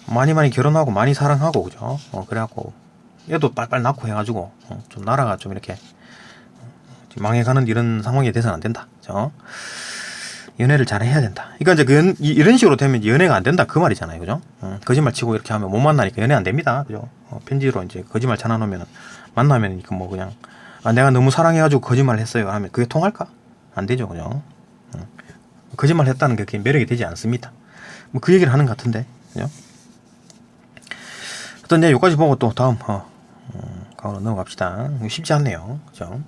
많이 결혼하고 많이 사랑하고 그죠? 그래갖고 얘도 빨빨 낳고 해가지고 좀 나라가 좀 이렇게 망해가는 이런 상황이 돼서는 안 된다. 그죠? 연애를 잘 해야 된다. 그러니까 이제 이런 식으로 되면 연애가 안 된다 그 말이잖아요, 그죠? 거짓말 치고 이렇게 하면 못 만나니까 연애 안 됩니다, 그죠? 편지로 이제 거짓말 전화놓으면 만나면 뭐 그냥 내가 너무 사랑해가지고 거짓말 했어요 하면 그게 통할까? 안 되죠, 그죠? 거짓말 했다는 게 그게 매력이 되지 않습니다. 뭐 그 얘기를 하는 것 같은데, 그죠? 어떤 여기까지 보고 또 다음 강으로 넘어갑시다. 쉽지 않네요, 그죠?